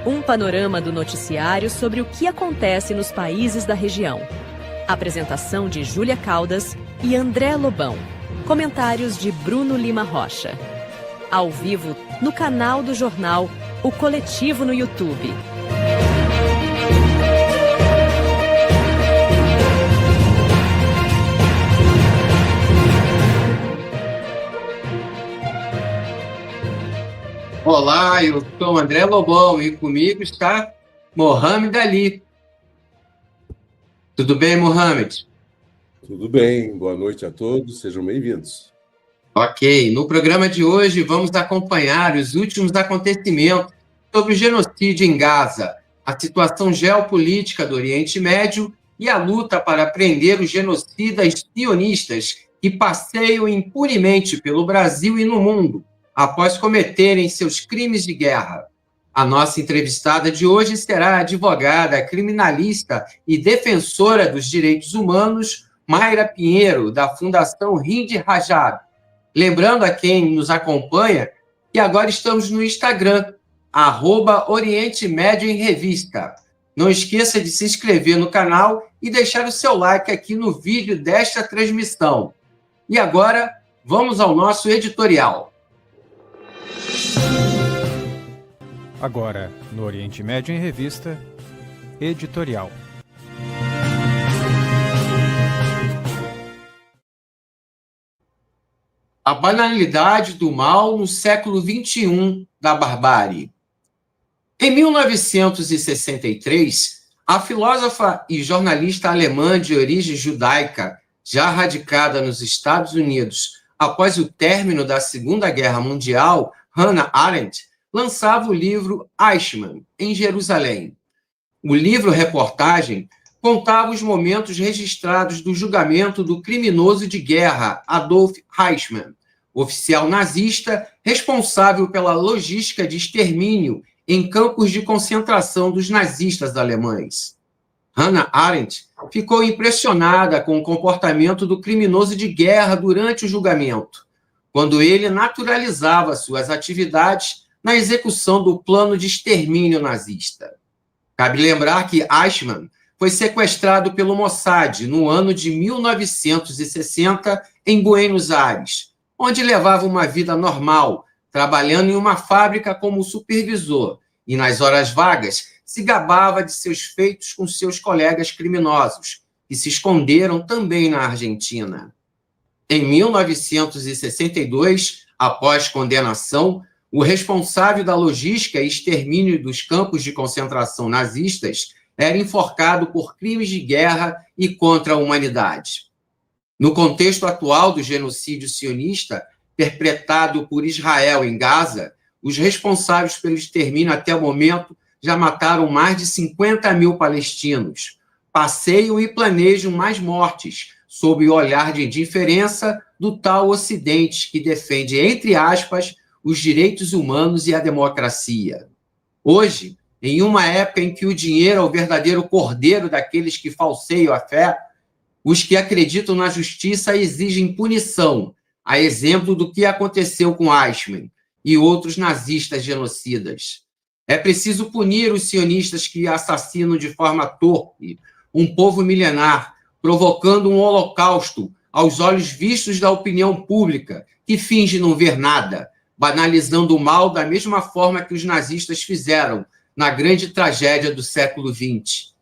Um panorama do noticiário sobre o que acontece nos países da região. Apresentação de Júlia Caldas e André Lobão. Comentários de Bruno Lima Rocha. Ao vivo, no canal do jornal O Coletivo no YouTube. Olá, eu sou André Lobão e comigo está Mohamed Ali. Tudo bem, Mohamed? Tudo bem, boa noite a todos, sejam bem-vindos. Ok, no programa de hoje vamos acompanhar os últimos acontecimentos sobre o genocídio em Gaza, a situação geopolítica do Oriente Médio e a luta para prender os genocidas sionistas que passeiam impunemente pelo Brasil e no mundo, após cometerem seus crimes de guerra. A nossa entrevistada de hoje será a advogada, criminalista e defensora dos direitos humanos, Mayra Pinheiro, da Fundação Hind Rajab. Lembrando a quem nos acompanha que agora estamos no Instagram, @Oriente Médio em Revista. Não esqueça de se inscrever no canal e deixar o seu like aqui no vídeo desta transmissão. E agora, vamos ao nosso editorial. Agora, no Oriente Médio em Revista, editorial. A banalidade do mal no século XXI da barbárie. Em 1963, a filósofa e jornalista alemã de origem judaica, já radicada nos Estados Unidos após o término da Segunda Guerra Mundial, Hannah Arendt, lançava o livro Eichmann, em Jerusalém. O livro-reportagem contava os momentos registrados do julgamento do criminoso de guerra Adolf Eichmann, oficial nazista responsável pela logística de extermínio em campos de concentração dos nazistas alemães. Hannah Arendt ficou impressionada com o comportamento do criminoso de guerra durante o julgamento, quando ele naturalizava suas atividades na execução do plano de extermínio nazista. Cabe lembrar que Eichmann foi sequestrado pelo Mossad no ano de 1960 em Buenos Aires, onde levava uma vida normal, trabalhando em uma fábrica como supervisor, e nas horas vagas se gabava de seus feitos com seus colegas criminosos, que se esconderam também na Argentina. Em 1962, após condenação, o responsável da logística e extermínio dos campos de concentração nazistas era enforcado por crimes de guerra e contra a humanidade. No contexto atual do genocídio sionista, perpetrado por Israel em Gaza, os responsáveis pelo extermínio até o momento já mataram mais de 50 mil palestinos. Passeiam e planejam mais mortes, sob o olhar de indiferença do tal Ocidente que defende, entre aspas, os direitos humanos e a democracia. Hoje, em uma época em que o dinheiro é o verdadeiro cordeiro daqueles que falseiam a fé, os que acreditam na justiça exigem punição, a exemplo do que aconteceu com Eichmann e outros nazistas genocidas. É preciso punir os sionistas que assassinam de forma torpe um povo milenar, provocando um holocausto aos olhos vistos da opinião pública, que finge não ver nada, banalizando o mal da mesma forma que os nazistas fizeram na grande tragédia do século XX.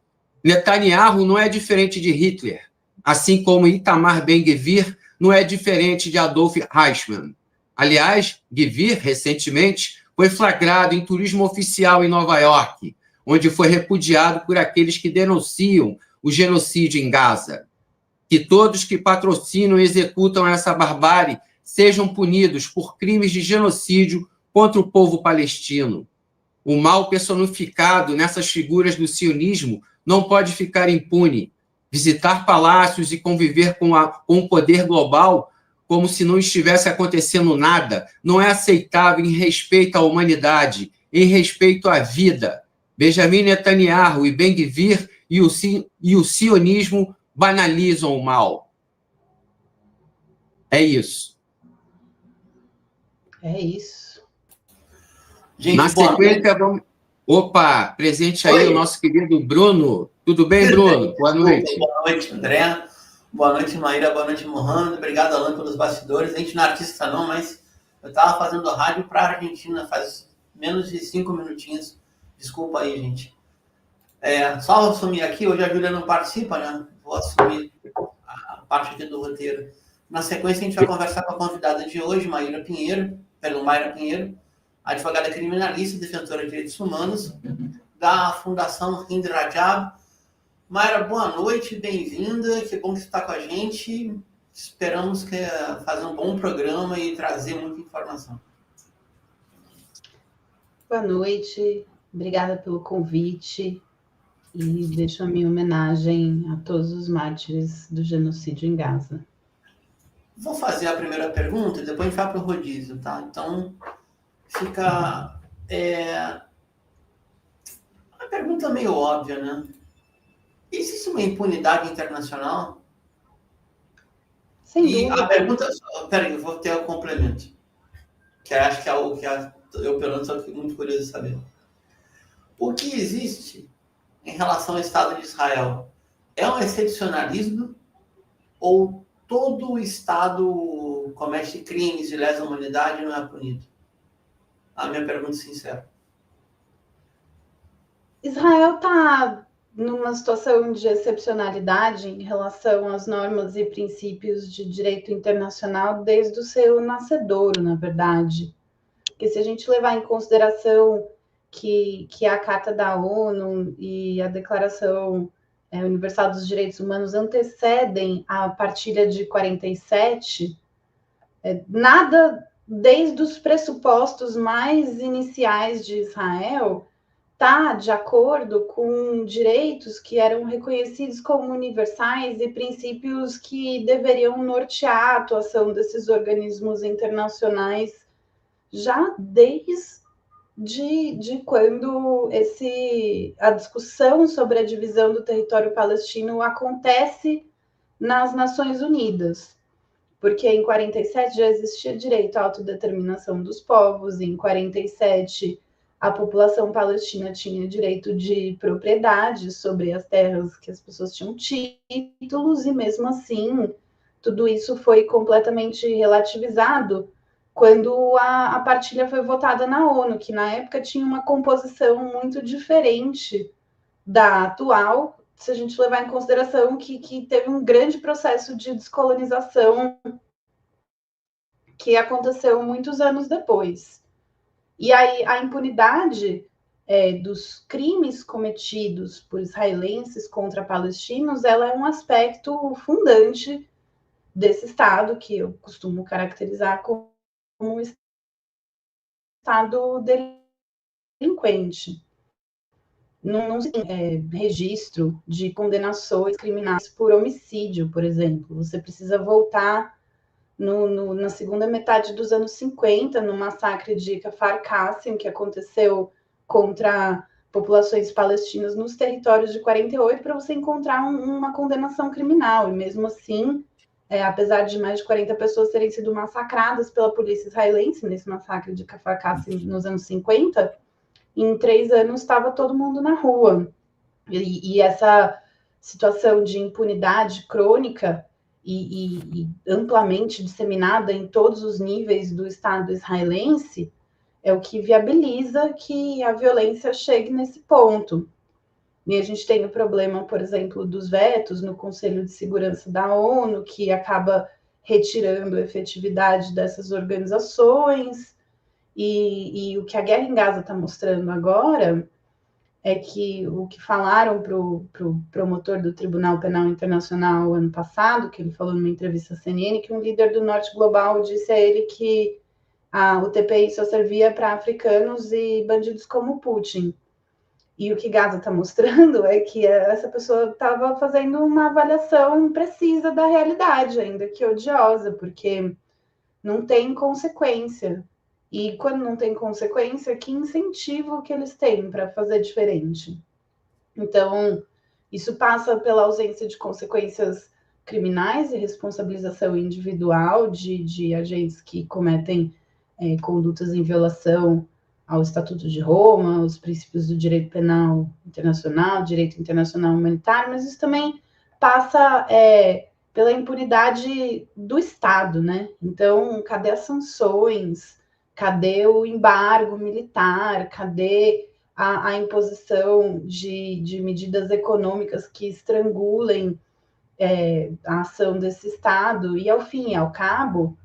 Netanyahu não é diferente de Hitler, assim como Itamar Ben-Gvir não é diferente de Adolf Eichmann. Aliás, Gvir, recentemente, foi flagrado em turismo oficial em Nova York, onde foi repudiado por aqueles que denunciam o genocídio em Gaza. Que todos que patrocinam e executam essa barbárie sejam punidos por crimes de genocídio contra o povo palestino. O mal personificado nessas figuras do sionismo não pode ficar impune. Visitar palácios e conviver com o poder global como se não estivesse acontecendo nada não é aceitável em respeito à humanidade, em respeito à vida. Benjamin Netanyahu e Ben-Gvir e o sionismo banalizam o mal. É isso. É isso. Gente, Na sequência, vamos... Opa, presente aí o nosso querido Bruno. Tudo bem, Bruno? Boa noite. Boa noite, André. Boa noite, Maíra. Boa noite, Mohamed. Obrigado, Alan, pelos bastidores. A gente não é artista, não, mas eu estava fazendo rádio para a Argentina faz menos de 5 minutinhos. Desculpa aí, gente. Só assumir aqui, hoje a Júlia não participa, né? Vou assumir a parte aqui do roteiro. Na sequência, a gente vai conversar com a convidada de hoje, Mayra Pinheiro, advogada criminalista e defensora de direitos humanos, da Fundação Hind Rajab. Mayra, boa noite, bem-vinda, que bom que você está com a gente. Esperamos fazer um bom programa e trazer muita informação. Boa noite, obrigada pelo convite e deixo a minha homenagem a todos os mártires do genocídio em Gaza. Vou fazer a primeira pergunta e depois a gente vai para o rodízio, tá? Então, fica... Uma pergunta meio óbvia, né? Existe uma impunidade internacional? Sem dúvida. A pergunta... Peraí, eu vou ter o complemento. Que acho que é algo que eu, pelo menos, estou muito curioso de saber. O que existe em relação ao Estado de Israel? É um excepcionalismo ou todo o Estado comete crimes de lesa humanidade e não é punido? A minha pergunta sincera. Israel está numa situação de excepcionalidade em relação às normas e princípios de direito internacional desde o seu nascedouro, na verdade. Porque se a gente levar em consideração que a Carta da ONU e a Declaração Universal dos Direitos Humanos antecedem a partilha de 47, nada desde os pressupostos mais iniciais de Israel está de acordo com direitos que eram reconhecidos como universais e princípios que deveriam nortear a atuação desses organismos internacionais já desde quando a discussão sobre a divisão do território palestino acontece nas Nações Unidas. Porque em 47 já existia direito à autodeterminação dos povos, em 47 a população palestina tinha direito de propriedade sobre as terras que as pessoas tinham títulos, e mesmo assim tudo isso foi completamente relativizado quando a partilha foi votada na ONU, que na época tinha uma composição muito diferente da atual, se a gente levar em consideração que teve um grande processo de descolonização que aconteceu muitos anos depois. E aí a impunidade dos crimes cometidos por israelenses contra palestinos, ela é um aspecto fundante desse Estado, que eu costumo caracterizar como um Estado delinquente. Não tem registro de condenações criminais por homicídio, por exemplo. Você precisa voltar na segunda metade dos anos 50, no massacre de Kfar Kassim, que aconteceu contra populações palestinas nos territórios de 48, para você encontrar uma condenação criminal. E mesmo assim, apesar de mais de 40 pessoas terem sido massacradas pela polícia israelense nesse massacre de Kfar Kassim nos anos 50, em 3 anos estava todo mundo na rua. E essa situação de impunidade crônica e amplamente disseminada em todos os níveis do Estado israelense é o que viabiliza que a violência chegue nesse ponto. E a gente tem o problema, por exemplo, dos vetos no Conselho de Segurança da ONU, que acaba retirando a efetividade dessas organizações. E o que a guerra em Gaza está mostrando agora é que o que falaram para o promotor do Tribunal Penal Internacional ano passado, que ele falou numa entrevista à CNN, que um líder do Norte Global disse a ele que o TPI só servia para africanos e bandidos como Putin. E o que Gaza está mostrando é que essa pessoa estava fazendo uma avaliação precisa da realidade, ainda que odiosa, porque não tem consequência. E quando não tem consequência, que incentivo que eles têm para fazer diferente? Então, isso passa pela ausência de consequências criminais e responsabilização individual de agentes que cometem condutas em violação ao Estatuto de Roma, aos princípios do direito penal internacional, direito internacional humanitário, mas isso também passa pela impunidade do Estado, né? Então, cadê as sanções? Cadê o embargo militar? Cadê a imposição de medidas econômicas que estrangulem a ação desse Estado? E, ao fim e ao cabo,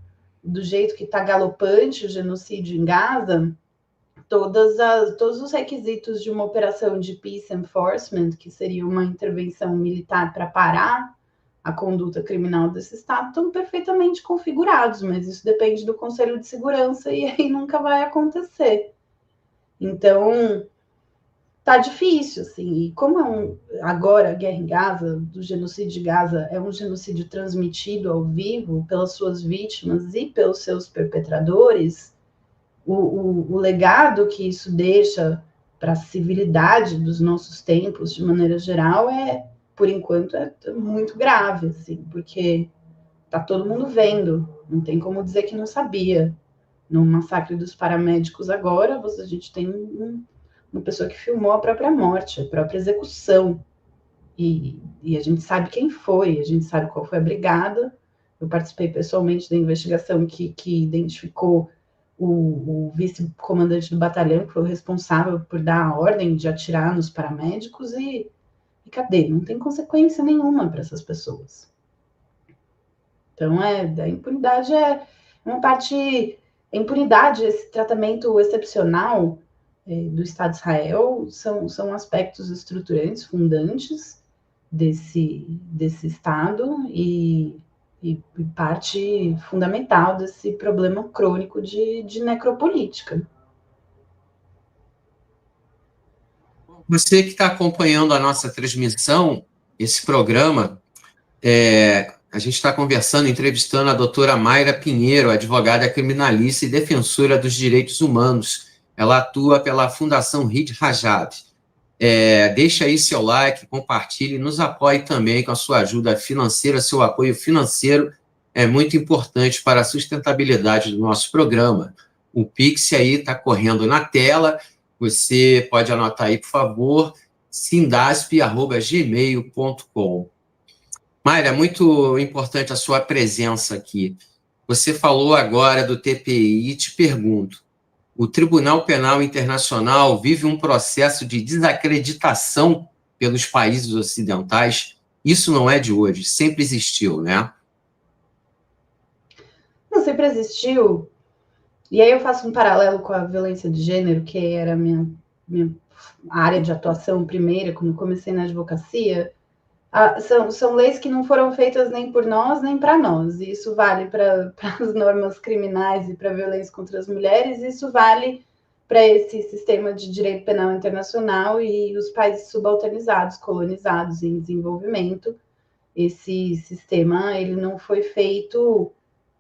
do jeito que está galopante o genocídio em Gaza, todos os requisitos de uma operação de peace enforcement, que seria uma intervenção militar para parar a conduta criminal desse Estado, estão perfeitamente configurados, mas isso depende do Conselho de Segurança e aí nunca vai acontecer. Então, tá difícil, assim, e como agora a guerra em Gaza, do genocídio de Gaza, é um genocídio transmitido ao vivo pelas suas vítimas e pelos seus perpetradores, o legado que isso deixa para a civilidade dos nossos tempos, de maneira geral, por enquanto, é muito grave, assim, porque tá todo mundo vendo, não tem como dizer que não sabia. No massacre dos paramédicos agora, a gente tem uma pessoa que filmou a própria morte, a própria execução, e a gente sabe quem foi, a gente sabe qual foi a brigada. Eu participei pessoalmente da investigação que identificou o vice-comandante do batalhão, que foi o responsável por dar a ordem de atirar nos paramédicos, e cadê? Não tem consequência nenhuma para essas pessoas. Então, a impunidade é uma parte... A impunidade, esse tratamento excepcional do Estado de Israel, são aspectos estruturantes, fundantes desse Estado e parte fundamental desse problema crônico de necropolítica. Você que está acompanhando a nossa transmissão, esse programa, a gente está conversando, entrevistando a doutora Mayra Pinheiro, advogada criminalista e defensora dos direitos humanos. Ela atua pela Fundação Reed Rajab. Deixa aí seu like, compartilhe, nos apoie também com a sua ajuda financeira. Seu apoio financeiro é muito importante para a sustentabilidade do nosso programa. O Pix aí está correndo na tela. Você pode anotar aí, por favor, sindasp@gmail.com. Mayra, é muito importante a sua presença aqui. Você falou agora do TPI e te pergunto, o Tribunal Penal Internacional vive um processo de desacreditação pelos países ocidentais? Isso não é de hoje, sempre existiu, né? Não, sempre existiu. E aí eu faço um paralelo com a violência de gênero, que era a minha área de atuação primeira, quando eu comecei na advocacia. São leis que não foram feitas nem por nós, nem para nós. E isso vale para as normas criminais e para a violência contra as mulheres, e isso vale para esse sistema de direito penal internacional e os países subalternizados, colonizados em desenvolvimento. Esse sistema ele não foi feito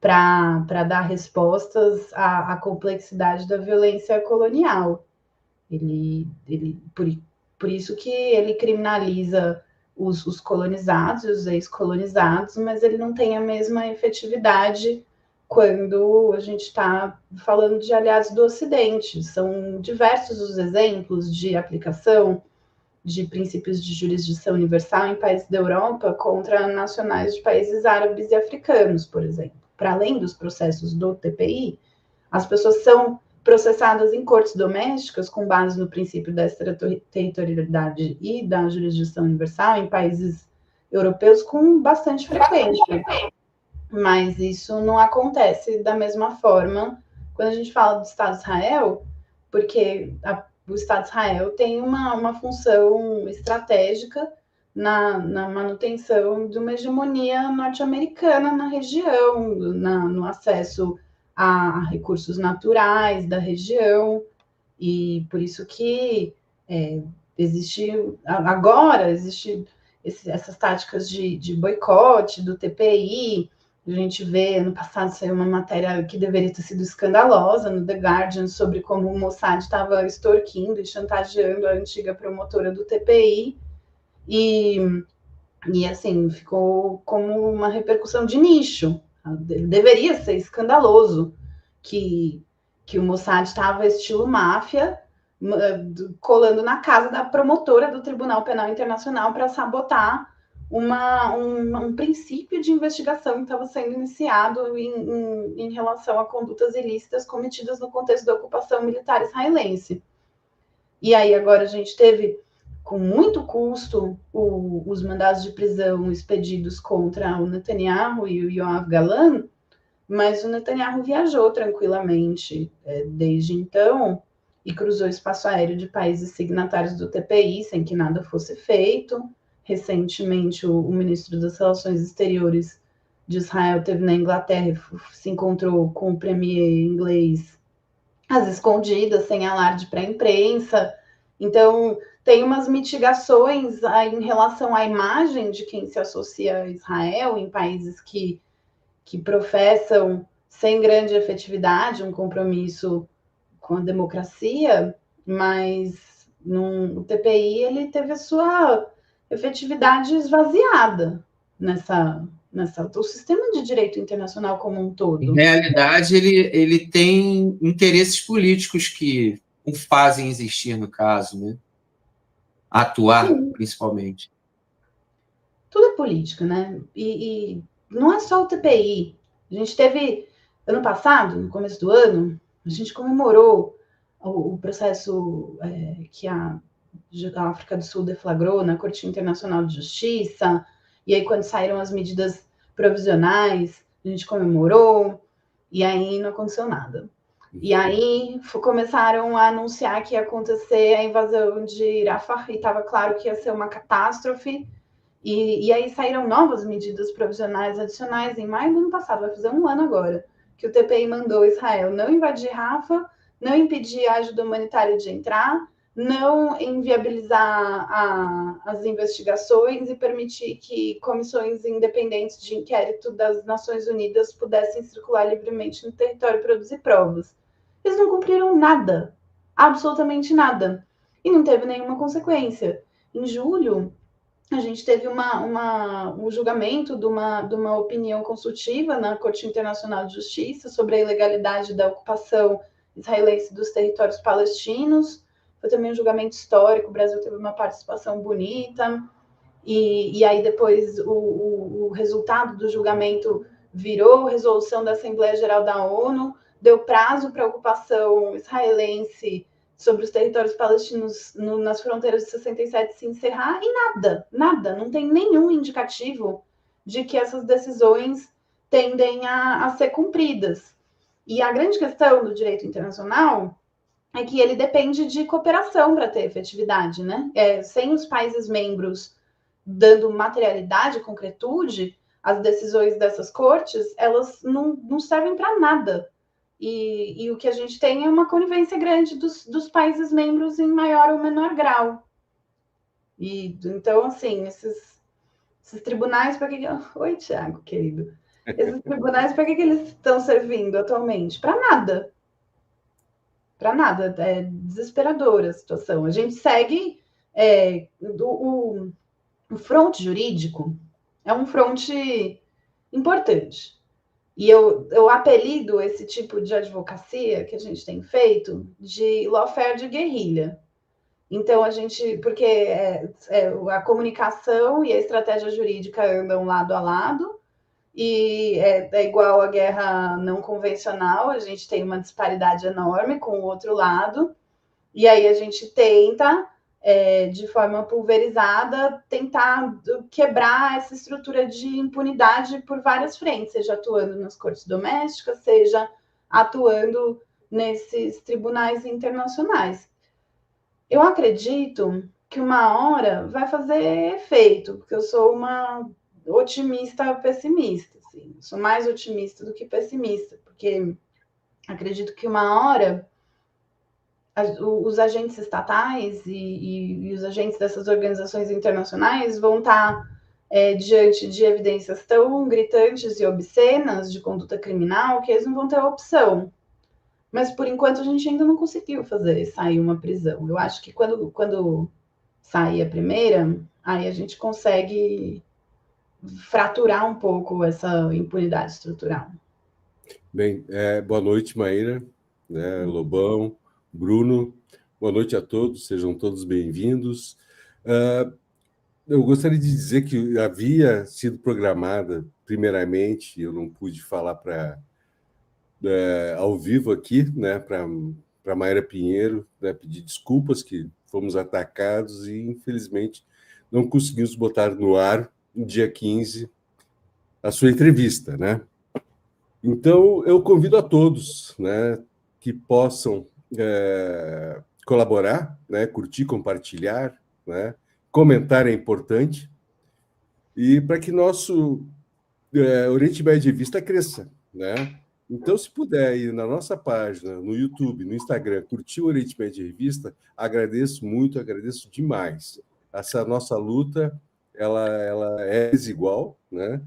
para dar respostas à complexidade da violência colonial. Por isso que ele criminaliza os colonizados e os ex-colonizados, mas ele não tem a mesma efetividade quando a gente está falando de aliados do Ocidente. São diversos os exemplos de aplicação de princípios de jurisdição universal em países da Europa contra nacionais de países árabes e africanos, por exemplo. Para além dos processos do TPI, as pessoas são processadas em cortes domésticas com base no princípio da extraterritorialidade e da jurisdição universal em países europeus com bastante frequência. Mas isso não acontece da mesma forma quando a gente fala do Estado de Israel, porque o Estado de Israel tem uma função estratégica na manutenção de uma hegemonia norte-americana na região, no acesso a recursos naturais da região, e por isso que existe essas táticas de boicote do TPI. A gente vê, ano passado saiu uma matéria que deveria ter sido escandalosa no The Guardian sobre como o Mossad estava extorquindo e chantageando a antiga promotora do TPI, e assim, ficou como uma repercussão de nicho. Deveria ser escandaloso que que o Mossad estava estilo máfia, colando na casa da promotora do Tribunal Penal Internacional para sabotar um princípio de investigação que estava sendo iniciado em relação a condutas ilícitas cometidas no contexto da ocupação militar israelense. E aí agora a gente teve, com muito custo, os mandados de prisão expedidos contra o Netanyahu e o Yoav Galan, mas o Netanyahu viajou tranquilamente desde então e cruzou o espaço aéreo de países signatários do TPI sem que nada fosse feito. Recentemente, o ministro das Relações Exteriores de Israel esteve na Inglaterra e se encontrou com o premier inglês às escondidas, sem alarde para a imprensa. Então, tem umas mitigações em relação à imagem de quem se associa a Israel em países que professam, sem grande efetividade, um compromisso com a democracia, mas o TPI ele teve a sua efetividade esvaziada o sistema de direito internacional como um todo. Em realidade, ele tem interesses políticos que o fazem existir, no caso, né? Atuar, sim, principalmente. Tudo é política, né? E não é só o TPI. A gente teve, ano passado, no começo do ano, a gente comemorou o processo que a África do Sul deflagrou na Corte Internacional de Justiça, e aí quando saíram as medidas provisionais, a gente comemorou, e aí não aconteceu nada. E aí começaram a anunciar que ia acontecer a invasão de Rafah, e estava claro que ia ser uma catástrofe, e aí saíram novas medidas provisionais adicionais em maio do ano passado, vai fazer um ano agora, que o TPI mandou Israel não invadir Rafah, não impedir a ajuda humanitária de entrar, não inviabilizar as investigações e permitir que comissões independentes de inquérito das Nações Unidas pudessem circular livremente no território e produzir provas. Eles não cumpriram nada, absolutamente nada, e não teve nenhuma consequência. Em julho, a gente teve um julgamento de uma opinião consultiva na Corte Internacional de Justiça sobre a ilegalidade da ocupação israelense dos territórios palestinos. Foi também um julgamento histórico, o Brasil teve uma participação bonita, e aí depois o resultado do julgamento virou resolução da Assembleia Geral da ONU, deu prazo para a ocupação israelense sobre os territórios palestinos nas fronteiras de 67 se encerrar, e nada, não tem nenhum indicativo de que essas decisões tendem a ser cumpridas. E a grande questão do direito internacional é que ele depende de cooperação para ter efetividade, né? Sem os países membros dando materialidade, concretude, as decisões dessas cortes, elas não servem para nada. E o que a gente tem é uma conivência grande dos países membros em maior ou menor grau. E então, assim, esses tribunais, para que... Oi, Tiago, querido. Esses tribunais, para que eles estão servindo atualmente? Para nada. Para nada. É desesperadora a situação. A gente segue... o fronte jurídico é um fronte importante. E eu apelido esse tipo de advocacia que a gente tem feito de lawfare de guerrilha. Então, porque a comunicação e a estratégia jurídica andam lado a lado, e é igual a guerra não convencional, a gente tem uma disparidade enorme com o outro lado, e aí a gente tenta, de forma pulverizada, tentar quebrar essa estrutura de impunidade por várias frentes, seja atuando nas cortes domésticas, seja atuando nesses tribunais internacionais. Eu acredito que uma hora vai fazer efeito, porque eu sou uma otimista pessimista, assim. Sou mais otimista do que pessimista, porque acredito que uma hora os agentes estatais e os agentes dessas organizações internacionais vão estar diante de evidências tão gritantes e obscenas de conduta criminal que eles não vão ter opção. Mas, por enquanto, a gente ainda não conseguiu sair uma prisão. Eu acho que quando sair a primeira, aí a gente consegue fraturar um pouco essa impunidade estrutural. Bem, boa noite, Maíra. né? Lobão, Bruno, boa noite a todos, sejam todos bem-vindos. Eu gostaria de dizer que havia sido programada, primeiramente, eu não pude falar ao vivo aqui, né, para Mayra Pinheiro, né, pedir desculpas que fomos atacados e, infelizmente, não conseguimos botar no ar, no dia 15, a sua entrevista, né? Então, eu convido a todos, né, que possam colaborar, né, curtir, compartilhar, né, comentar é importante, e para que nosso Oriente Médio de Vista cresça, né? Então, se puder ir na nossa página, no YouTube, no Instagram, curtir o Oriente Médio Revista, agradeço muito, agradeço demais. Essa nossa luta, ela é desigual, né?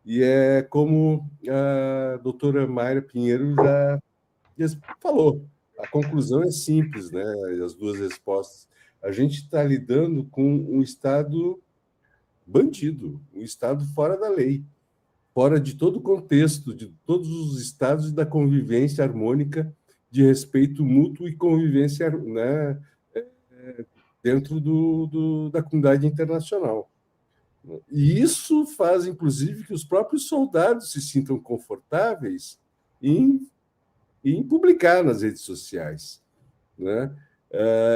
E é como a doutora Mayra Pinheiro já falou, a conclusão é simples, né? As duas respostas. A gente está lidando com um Estado bandido, um Estado fora da lei, fora de todo o contexto, de todos os estados e da convivência harmônica, de respeito mútuo e convivência, né, dentro da comunidade internacional. E isso faz, inclusive, que os próprios soldados se sintam confortáveis em publicar nas redes sociais, né?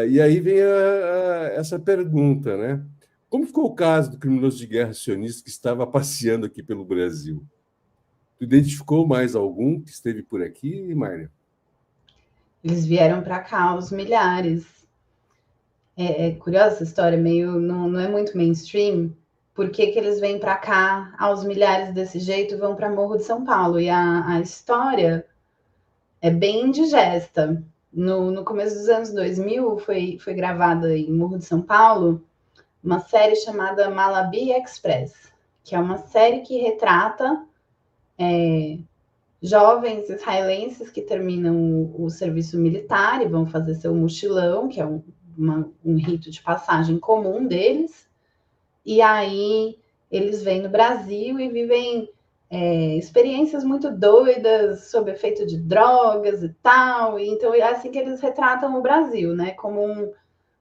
E aí vem essa pergunta, né? Como ficou o caso do criminoso de guerra sionista que estava passeando aqui pelo Brasil? Tu identificou mais algum que esteve por aqui, Mayra? Eles vieram para cá, aos milhares. É curiosa essa história, não é muito mainstream. Por que eles vêm para cá aos milhares desse jeito e vão para Morro de São Paulo? E a história é bem indigesta. No começo dos anos 2000, foi gravada em Morro de São Paulo uma série chamada Malabi Express, que é uma série que retrata jovens israelenses que terminam o serviço militar e vão fazer seu mochilão, que é um rito de passagem comum deles, e aí eles vêm no Brasil e vivem experiências muito doidas sob efeito de drogas e tal, e então é assim que eles retratam o Brasil, né, como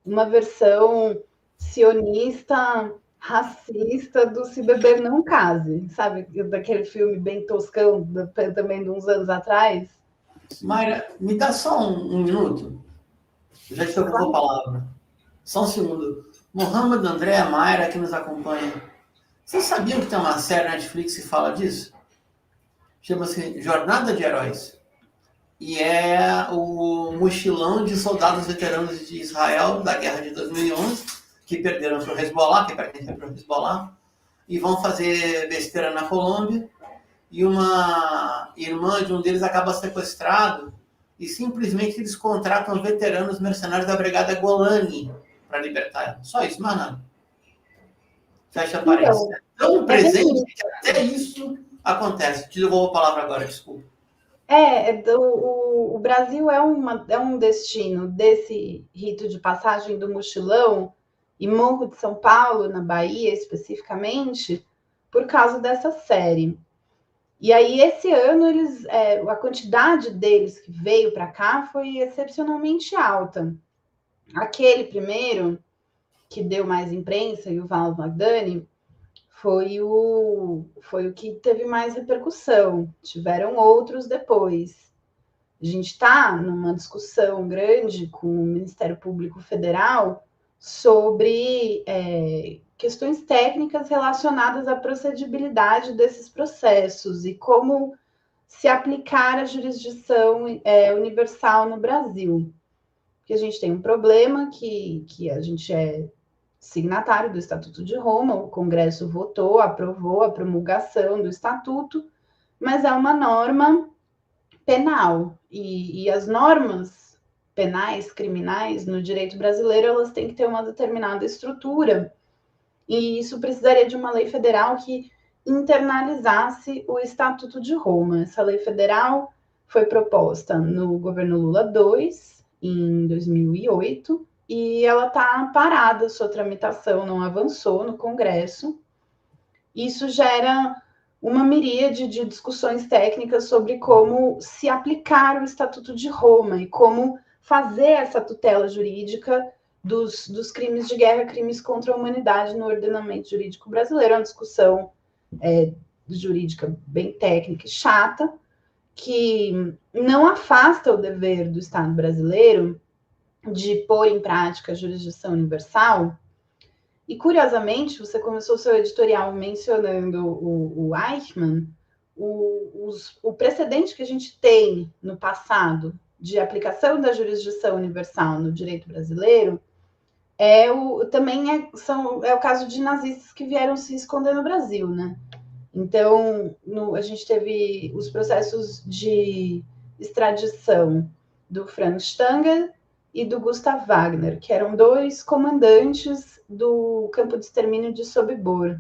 uma versão sionista, racista do Se Beber Não Case, sabe? Daquele filme bem toscão, também de uns anos atrás. Mayra, me dá só um minuto. Eu já te dou a palavra. Só um segundo. Mohamed, André, Mayra, que nos acompanha. Vocês sabiam que tem uma série na Netflix que fala disso? Chama-se Jornada de Heróis. E é o mochilão de soldados veteranos de Israel da guerra de 2011, que perderam para o Hezbollah, que pertencem para o Hezbollah, e vão fazer besteira na Colômbia, e uma irmã de um deles acaba sequestrado, e simplesmente eles contratam veteranos mercenários da Brigada Golani para libertar ela. Só isso, mais nada. Fecha parênteses. É tão presente que até isso acontece. Te devolvo a palavra agora, desculpa. O Brasil é um destino desse rito de passagem do mochilão, e Morro de São Paulo, na Bahia especificamente, por causa dessa série. E aí, esse ano, a quantidade deles que veio para cá foi excepcionalmente alta. Aquele primeiro, que deu mais imprensa, e o Val Magdani, foi o que teve mais repercussão. Tiveram outros depois. A gente está numa discussão grande com o Ministério Público Federal sobre questões técnicas relacionadas à procedibilidade desses processos e como se aplicar a jurisdição universal no Brasil. Porque a gente tem um problema que a gente é signatário do Estatuto de Roma, o Congresso votou, aprovou a promulgação do Estatuto, mas é uma norma penal, e as normas penais, criminais, no direito brasileiro, elas têm que ter uma determinada estrutura, e isso precisaria de uma lei federal que internalizasse o Estatuto de Roma. Essa lei federal foi proposta no governo Lula II, em 2008, e ela está parada, sua tramitação não avançou no Congresso. Isso gera uma miríade de discussões técnicas sobre como se aplicar o Estatuto de Roma e como fazer essa tutela jurídica dos crimes de guerra, crimes contra a humanidade no ordenamento jurídico brasileiro. É uma discussão jurídica bem técnica e chata, que não afasta o dever do Estado brasileiro de pôr em prática a jurisdição universal. E, curiosamente, você começou seu editorial mencionando o Eichmann. O precedente que a gente tem no passado de aplicação da jurisdição universal no direito brasileiro também é o caso de nazistas que vieram se esconder no Brasil, né? Então, a gente teve os processos de extradição do Franz Stangl e do Gustav Wagner, que eram 2 comandantes do campo de extermínio de Sobibor.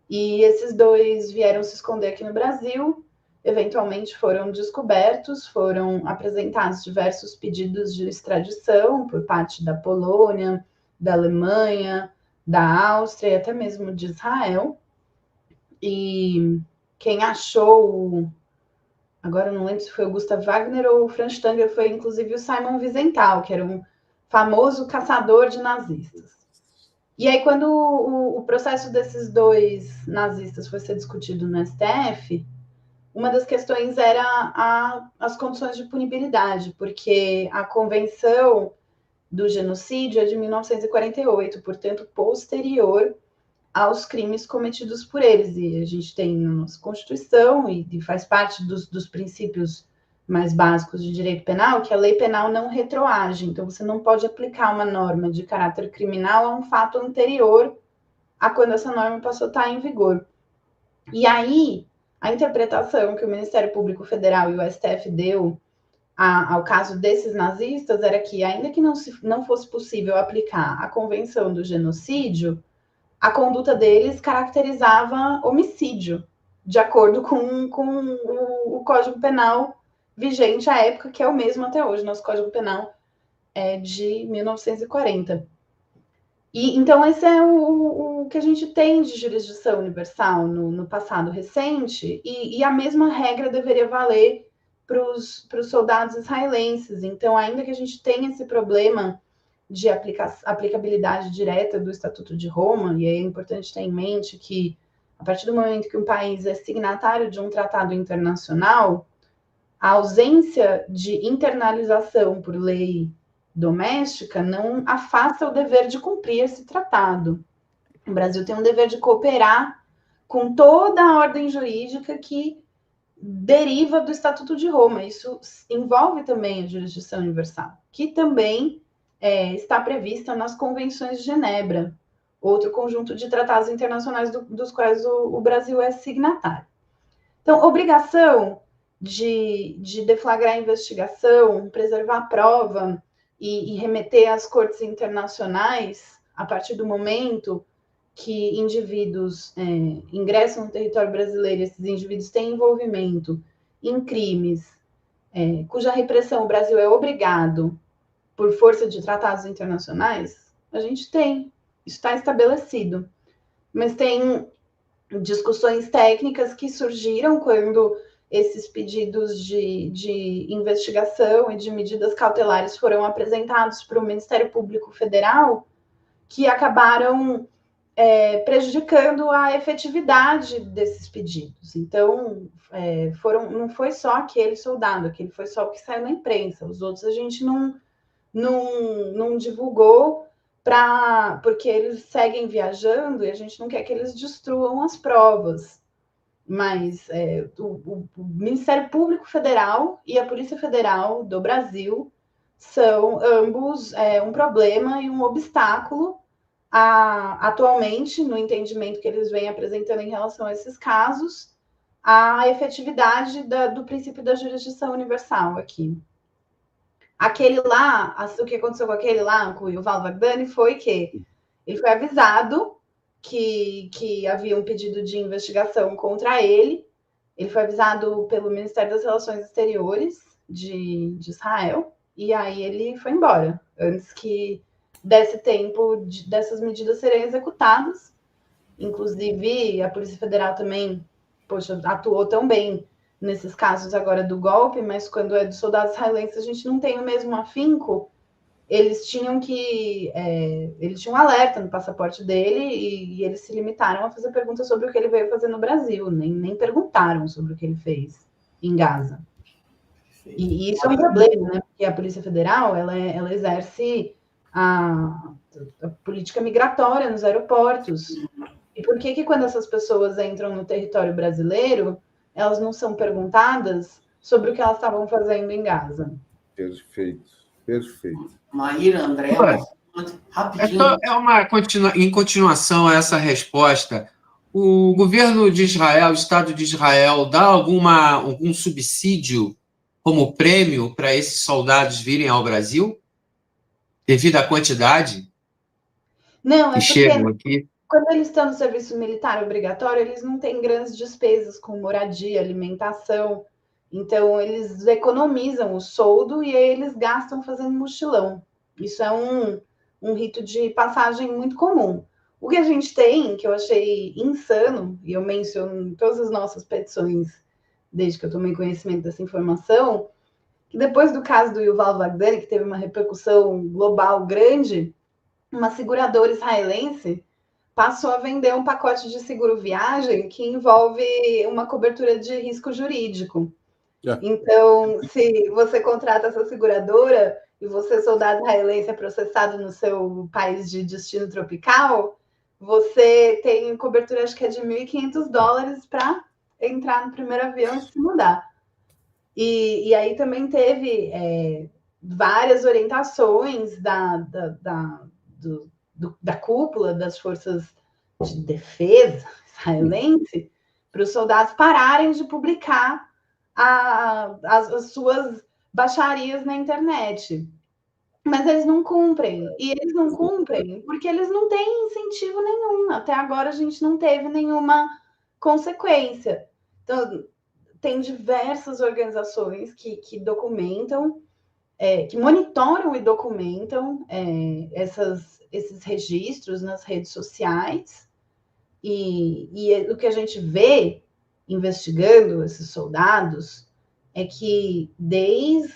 E esses 2 vieram se esconder aqui no Brasil, eventualmente foram descobertos, foram apresentados diversos pedidos de extradição por parte da Polônia, da Alemanha, da Áustria e até mesmo de Israel. E quem achou, agora eu não lembro se foi o Gustav Wagner ou o Franz Stangl, foi inclusive o Simon Wiesenthal, que era um famoso caçador de nazistas. E aí, quando o processo desses 2 nazistas foi ser discutido no STF, uma das questões era as condições de punibilidade, porque a Convenção do Genocídio é de 1948, portanto, posterior aos crimes cometidos por eles. E a gente tem na nossa Constituição, e faz parte dos princípios mais básicos de direito penal, que a lei penal não retroage. Então, você não pode aplicar uma norma de caráter criminal a um fato anterior a quando essa norma passou a estar em vigor. E aí, a interpretação que o Ministério Público Federal e o STF deu ao caso desses nazistas era que, ainda que não fosse possível aplicar a Convenção do Genocídio, a conduta deles caracterizava homicídio, de acordo com o Código Penal vigente à época, que é o mesmo até hoje. Nosso Código Penal é de 1940. E, então, esse é o que a gente tem de jurisdição universal no passado recente, e a mesma regra deveria valer para os soldados israelenses. Então, ainda que a gente tenha esse problema de aplicabilidade direta do Estatuto de Roma, e é importante ter em mente que, a partir do momento que um país é signatário de um tratado internacional, a ausência de internalização por lei doméstica não afasta o dever de cumprir esse tratado. O Brasil tem um dever de cooperar com toda a ordem jurídica que deriva do Estatuto de Roma. Isso envolve também a jurisdição universal, que também está prevista nas convenções de Genebra, outro conjunto de tratados internacionais dos quais o Brasil é signatário. Então, obrigação de deflagrar a investigação, preservar a prova e remeter às cortes internacionais a partir do momento que indivíduos ingressam no território brasileiro, esses indivíduos têm envolvimento em crimes cuja repressão o Brasil é obrigado por força de tratados internacionais, a gente tem, isso está estabelecido. Mas tem discussões técnicas que surgiram quando esses pedidos de investigação e de medidas cautelares foram apresentados para o Ministério Público Federal, que acabaram prejudicando a efetividade desses pedidos. Então, não foi só aquele soldado, aquele foi só o que saiu na imprensa, os outros a gente não divulgou porque eles seguem viajando e a gente não quer que eles destruam as provas. Mas o Ministério Público Federal e a Polícia Federal do Brasil são ambos um problema e um obstáculo atualmente, no entendimento que eles vêm apresentando em relação a esses casos, a efetividade do princípio da jurisdição universal aqui. Aquele lá, o que aconteceu com aquele lá, com o Yuval Wagdani, foi que ele foi avisado que havia um pedido de investigação contra ele. Ele foi avisado pelo Ministério das Relações Exteriores de Israel, e aí ele foi embora, antes que desse tempo dessas medidas serem executadas. Inclusive, a Polícia Federal também poxa, atuou tão bem nesses casos agora do golpe, mas quando é dos soldados israelenses a gente não tem o mesmo afinco. Eles tinham ele tinha um alerta no passaporte dele e eles se limitaram a fazer perguntas sobre o que ele veio fazer no Brasil, nem perguntaram sobre o que ele fez em Gaza. E isso é um problema, né? Porque a Polícia Federal, ela exerce a política migratória nos aeroportos. E por que quando essas pessoas entram no território brasileiro, elas não são perguntadas sobre o que elas estavam fazendo em Gaza? Perfeito, perfeito. Maíra, André, rapidinho. Em continuação a essa resposta, o governo de Israel, o Estado de Israel, dá algum subsídio como prêmio para esses soldados virem ao Brasil? Devido à quantidade Não, que chegam aqui? Quando eles estão no serviço militar obrigatório, eles não têm grandes despesas com moradia, alimentação. Então, eles economizam o soldo e aí eles gastam fazendo mochilão. Isso é um rito de passagem muito comum. O que a gente tem, que eu achei insano, e eu menciono em todas as nossas petições, desde que eu tomei conhecimento dessa informação, que depois do caso do Yuval Wagdani, que teve uma repercussão global grande, uma seguradora israelense passou a vender um pacote de seguro viagem que envolve uma cobertura de risco jurídico. Então, se você contrata essa seguradora e você, soldado israelense, é processado no seu país de destino tropical, você tem cobertura, acho que é de $1.500 para entrar no primeiro avião e se mudar. E aí também teve várias orientações da cúpula das forças de defesa israelense para os soldados pararem de publicar as suas baixarias na internet. Mas eles não cumprem. E eles não cumprem porque eles não têm incentivo nenhum. Até agora a gente não teve nenhuma consequência. Então, tem diversas organizações que documentam, que monitoram e documentam esses registros nas redes sociais. E o que a gente vê investigando esses soldados é que desde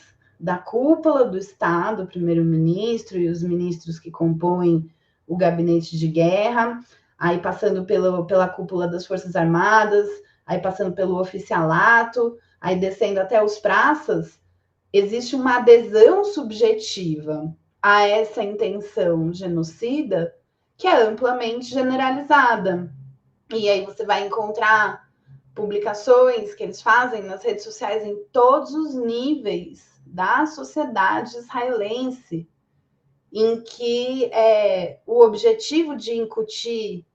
a cúpula do Estado, o primeiro-ministro e os ministros que compõem o gabinete de guerra, aí passando pela cúpula das Forças Armadas, aí passando pelo oficialato, aí descendo até os praças, existe uma adesão subjetiva a essa intenção genocida que é amplamente generalizada. E aí você vai encontrar publicações que eles fazem nas redes sociais em todos os níveis da sociedade israelense, em que o objetivo de incutir,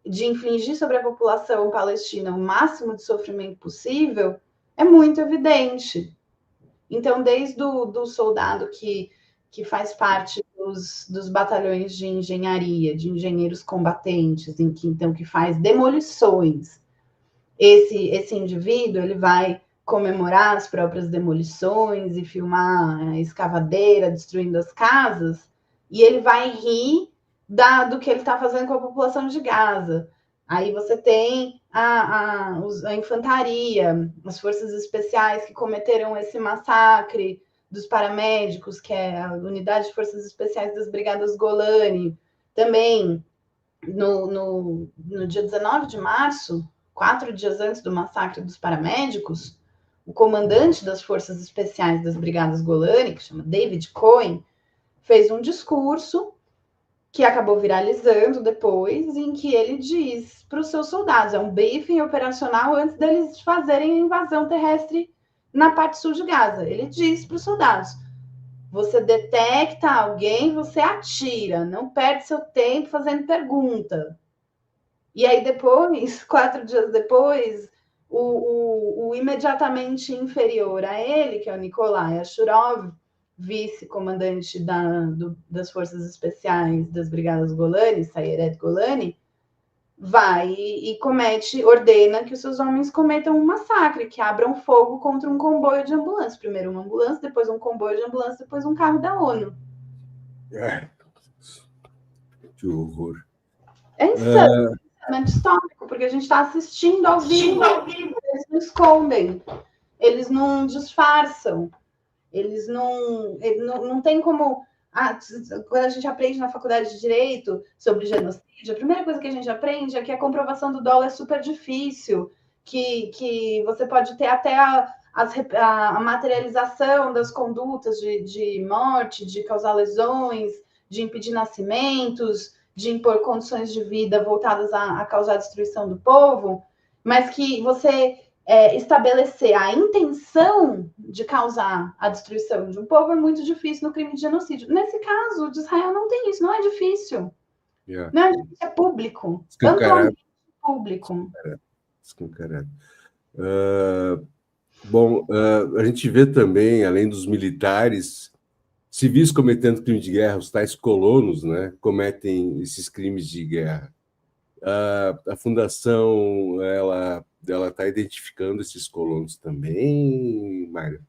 de infligir sobre a população palestina o máximo de sofrimento possível é muito evidente. Então, desde o soldado que faz parte dos batalhões de engenharia, de engenheiros combatentes, que faz demolições, esse indivíduo ele vai comemorar as próprias demolições e filmar a escavadeira destruindo as casas, e ele vai rir do que ele está fazendo com a população de Gaza. Aí você tem a infantaria, as forças especiais que cometeram esse massacre dos paramédicos, que é a unidade de forças especiais das Brigadas Golani. Também, no dia 19 de março, 4 dias antes do massacre dos paramédicos, o comandante das forças especiais das Brigadas Golani, que chama David Cohen, fez um discurso que acabou viralizando depois, em que ele diz para os seus soldados, é um briefing operacional antes deles fazerem a invasão terrestre na parte sul de Gaza. Ele diz para os soldados, você detecta alguém, você atira, não perde seu tempo fazendo pergunta. E aí depois, 4 dias depois, o imediatamente inferior a ele, que é o Nikolai Ashurov, vice-comandante das Forças Especiais das Brigadas Golani, Sayeret Golani, vai e ordena que os seus homens cometam um massacre, que abram fogo contra um comboio de ambulância. Primeiro uma ambulância, depois um comboio de ambulância, depois um carro da ONU. Que horror. É insano. pensamento histórico, porque a gente está assistindo ao vivo, eles não escondem, eles não disfarçam, eles não tem como... quando a gente aprende na faculdade de Direito sobre genocídio, a primeira coisa que a gente aprende é que a comprovação do dolo é super difícil, que você pode ter até a materialização das condutas de morte, de causar lesões, de impedir nascimentos, de impor condições de vida voltadas a causar a destruição do povo, mas que você estabelecer a intenção de causar a destruição de um povo é muito difícil no crime de genocídio. Nesse caso, de Israel não tem isso, não é difícil. Yeah. Não é difícil, é público. Escancarado. Público. Escancarado. Bom, a gente vê também, além dos militares, civis cometendo crime de guerra, os tais colonos, né, cometem esses crimes de guerra. A Fundação, ela está identificando esses colonos também, Mayra?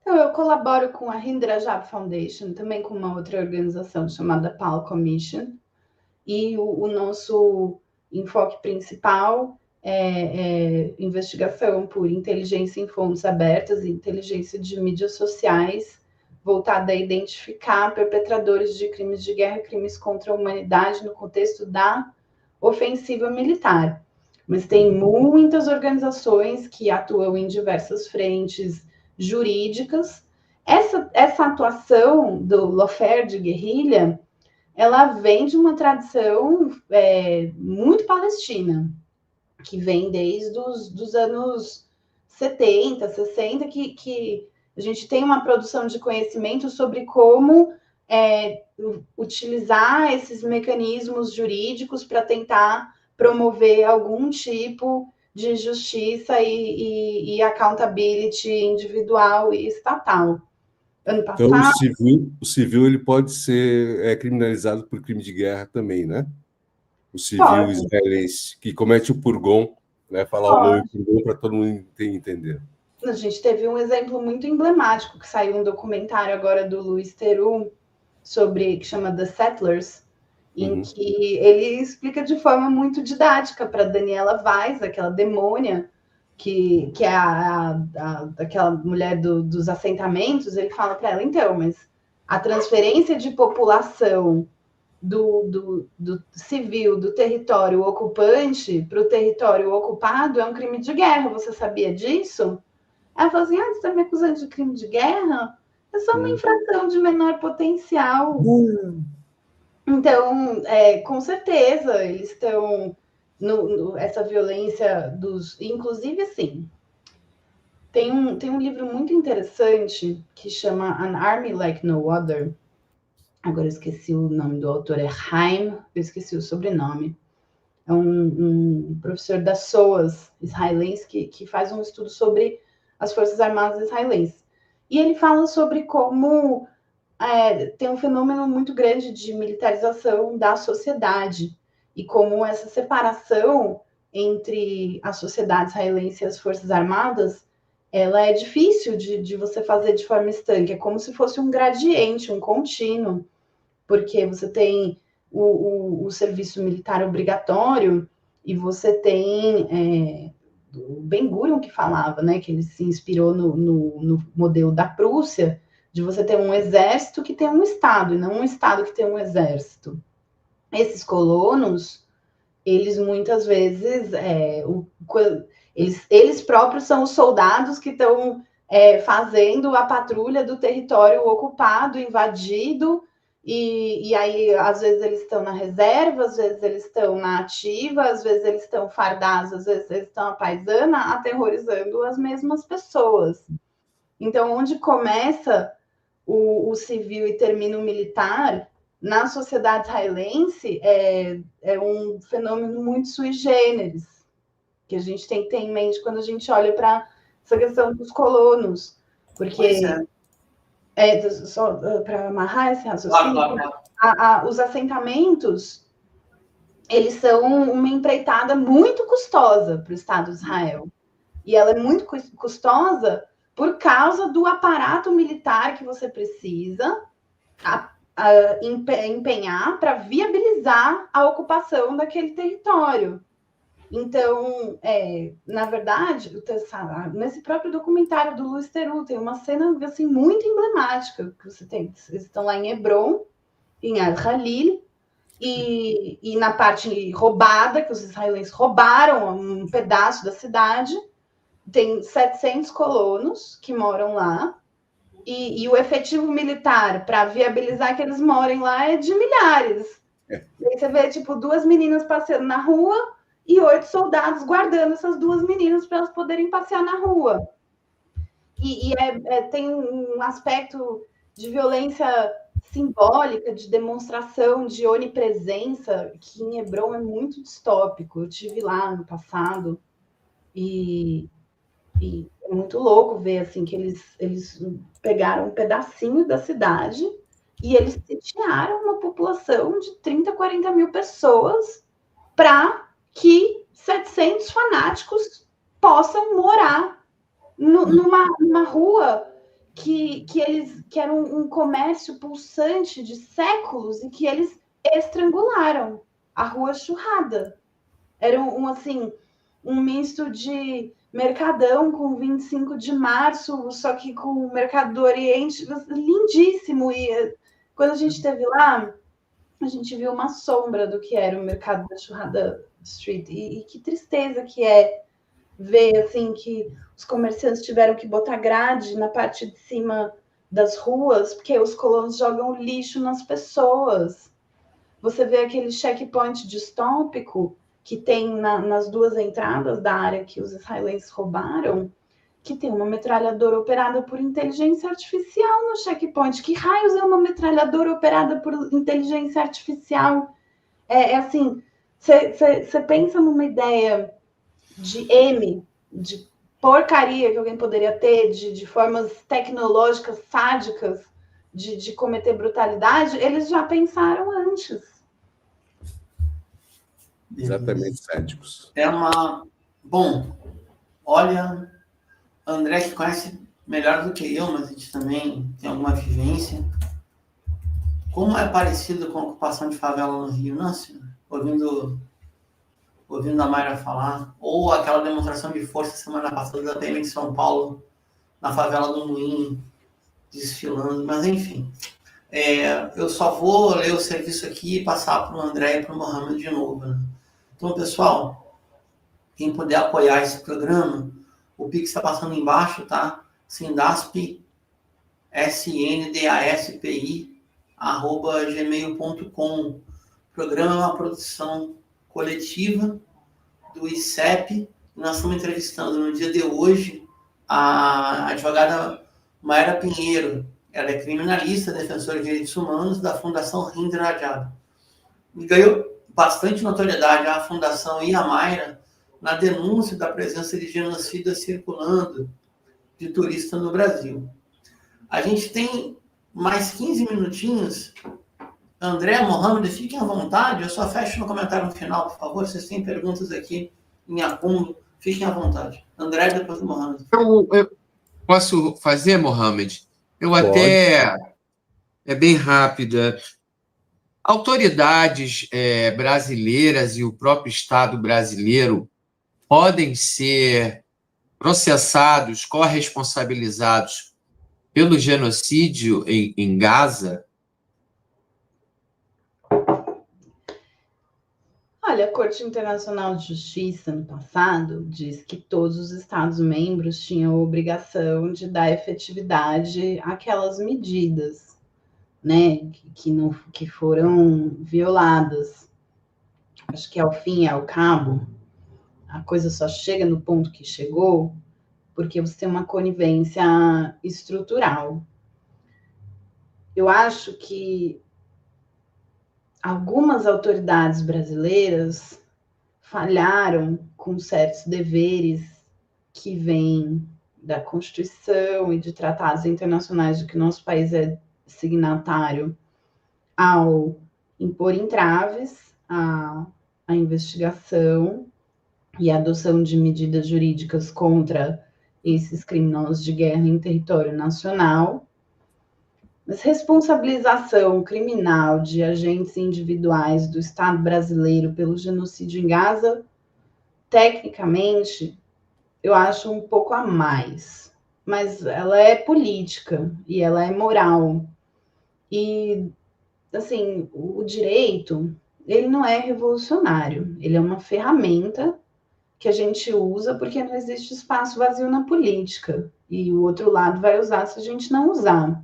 Então, eu colaboro com a Hind Rajab Foundation, também com uma outra organização chamada PAL Commission, e o nosso enfoque principal é investigação por inteligência em fontes abertas e inteligência de mídias sociais, voltada a identificar perpetradores de crimes de guerra e crimes contra a humanidade no contexto da ofensiva militar. Mas tem muitas organizações que atuam em diversas frentes jurídicas. Essa atuação do lawfare de guerrilha, ela vem de uma tradição muito palestina, que vem desde os anos 70, 60, que a gente tem uma produção de conhecimento sobre como utilizar esses mecanismos jurídicos para tentar promover algum tipo de justiça e accountability individual e estatal. Ano passado... Então, o civil ele pode ser criminalizado por crime de guerra também, né? O civil israelense que comete o purgon, né? Falar o nome purgon para todo mundo entender. A gente teve um exemplo muito emblemático, que saiu um documentário agora do Louis Theroux, que chama The Settlers, em que ele explica de forma muito didática para Daniela Weiss, aquela demônia, que é aquela mulher dos assentamentos. Ele fala para ela, então, mas a transferência de população do civil, do território ocupante para o território ocupado é um crime de guerra, você sabia disso? Ela falou assim, você está me acusando de crime de guerra? É só uma infração de menor potencial. Então, com certeza, eles estão... essa violência dos... Inclusive, assim, tem um livro muito interessante que chama An Army Like No Other. Agora eu esqueci o nome do autor, é Haim, eu esqueci o sobrenome. É um professor da SOAS israelense que faz um estudo sobre as Forças Armadas israelenses. E ele fala sobre como tem um fenômeno muito grande de militarização da sociedade e como essa separação entre a sociedade israelense e as Forças Armadas, ela é difícil de você fazer de forma estanque. É como se fosse um gradiente, um contínuo, porque você tem o serviço militar obrigatório e você tem... o Ben-Gurion que falava, né, que ele se inspirou no modelo da Prússia, de você ter um exército que tem um Estado, e não um Estado que tem um exército. Esses colonos, eles muitas vezes, eles próprios são os soldados que estão fazendo a patrulha do território ocupado, invadido, e aí, às vezes, eles estão na reserva, às vezes eles estão na ativa, às vezes eles estão fardados, às vezes eles estão à paisana, aterrorizando as mesmas pessoas. Então, onde começa o civil e termina o militar, na sociedade israelense, é um fenômeno muito sui generis, que a gente tem que ter em mente quando a gente olha para essa questão dos colonos. Porque... só para amarrar esse raciocínio, os assentamentos, eles são uma empreitada muito custosa para o Estado de Israel. E ela é muito custosa por causa do aparato militar que você precisa empenhar para viabilizar a ocupação daquele território. Então, na verdade, nesse próprio documentário do Louis Theroux, tem uma cena assim, muito emblemática que eles estão lá em Hebron, em Al-Khalil, e na parte roubada, que os israelenses roubaram um pedaço da cidade, tem 700 colonos que moram lá, e o efetivo militar para viabilizar que eles morem lá é de milhares. E aí você vê, tipo, 2 meninas passeando na rua e 8 soldados guardando essas 2 meninas para elas poderem passear na rua. Tem um aspecto de violência simbólica, de demonstração, de onipresença, que em Hebron é muito distópico. Eu estive lá no passado e é muito louco ver assim, que eles pegaram um pedacinho da cidade e eles sitiaram uma população de 30, 40 mil pessoas para que 700 fanáticos possam morar numa rua que era um comércio pulsante de séculos e que eles estrangularam. A Rua Churrada. Era um misto de Mercadão com 25 de março, só que com o Mercado do Oriente, lindíssimo. E quando a gente esteve lá, a gente viu uma sombra do que era o Mercado da Churrada Street. E que tristeza que é ver assim, que os comerciantes tiveram que botar grade na parte de cima das ruas, porque os colonos jogam lixo nas pessoas. Você vê aquele checkpoint distópico que tem nas 2 entradas da área que os israelenses roubaram, que tem uma metralhadora operada por inteligência artificial no checkpoint. Que raios é uma metralhadora operada por inteligência artificial? Assim, você pensa numa ideia de porcaria que alguém poderia ter, de formas tecnológicas sádicas de cometer brutalidade, eles já pensaram antes. Exatamente, sádicos. Bom, olha, André que conhece melhor do que eu, mas a gente também tem alguma vivência. Como é parecido com a ocupação de favela no Rio, não, senhor? Ouvindo a Mayra falar, ou aquela demonstração de força semana passada da PM de São Paulo, na favela do Moinho, desfilando, mas enfim. Eu só vou ler o serviço aqui e passar para o André e para o Mohamed de novo, né? Então, pessoal, quem puder apoiar esse programa, o Pix está passando embaixo, tá? Sindaspi, SNDASPI, @gmail.com. O programa é uma produção coletiva do ICEP. Nós estamos entrevistando no dia de hoje a advogada Mayra Pinheiro. Ela é criminalista, defensora de direitos humanos da Fundação Hind Rajab. E ganhou bastante notoriedade a Fundação e a Mayra na denúncia da presença de genocida circulando de turista no Brasil. A gente tem mais 15 minutinhos. André, Mohamed, fiquem à vontade. Eu só fecho no comentário no final, por favor. Vocês têm perguntas aqui em acúmulo. Fiquem à vontade. André, depois do Mohamed. Eu posso fazer, Mohamed? É bem rápida. Autoridades brasileiras e o próprio Estado brasileiro podem ser processados, corresponsabilizados pelo genocídio em Gaza? Olha, a Corte Internacional de Justiça, no passado, diz que todos os Estados-membros tinham a obrigação de dar efetividade àquelas medidas, né, que foram violadas. Acho que, ao fim e ao cabo, a coisa só chega no ponto que chegou porque você tem uma conivência estrutural. Eu acho que algumas autoridades brasileiras falharam com certos deveres que vêm da Constituição e de tratados internacionais de que nosso país é signatário, ao impor entraves à investigação e a adoção de medidas jurídicas contra esses criminosos de guerra em território nacional. Mas responsabilização criminal de agentes individuais do Estado brasileiro pelo genocídio em Gaza, tecnicamente, eu acho um pouco a mais. Mas ela é política e ela é moral. E, assim, o direito, ele não é revolucionário. Ele é uma ferramenta que a gente usa porque não existe espaço vazio na política. E o outro lado vai usar se a gente não usar.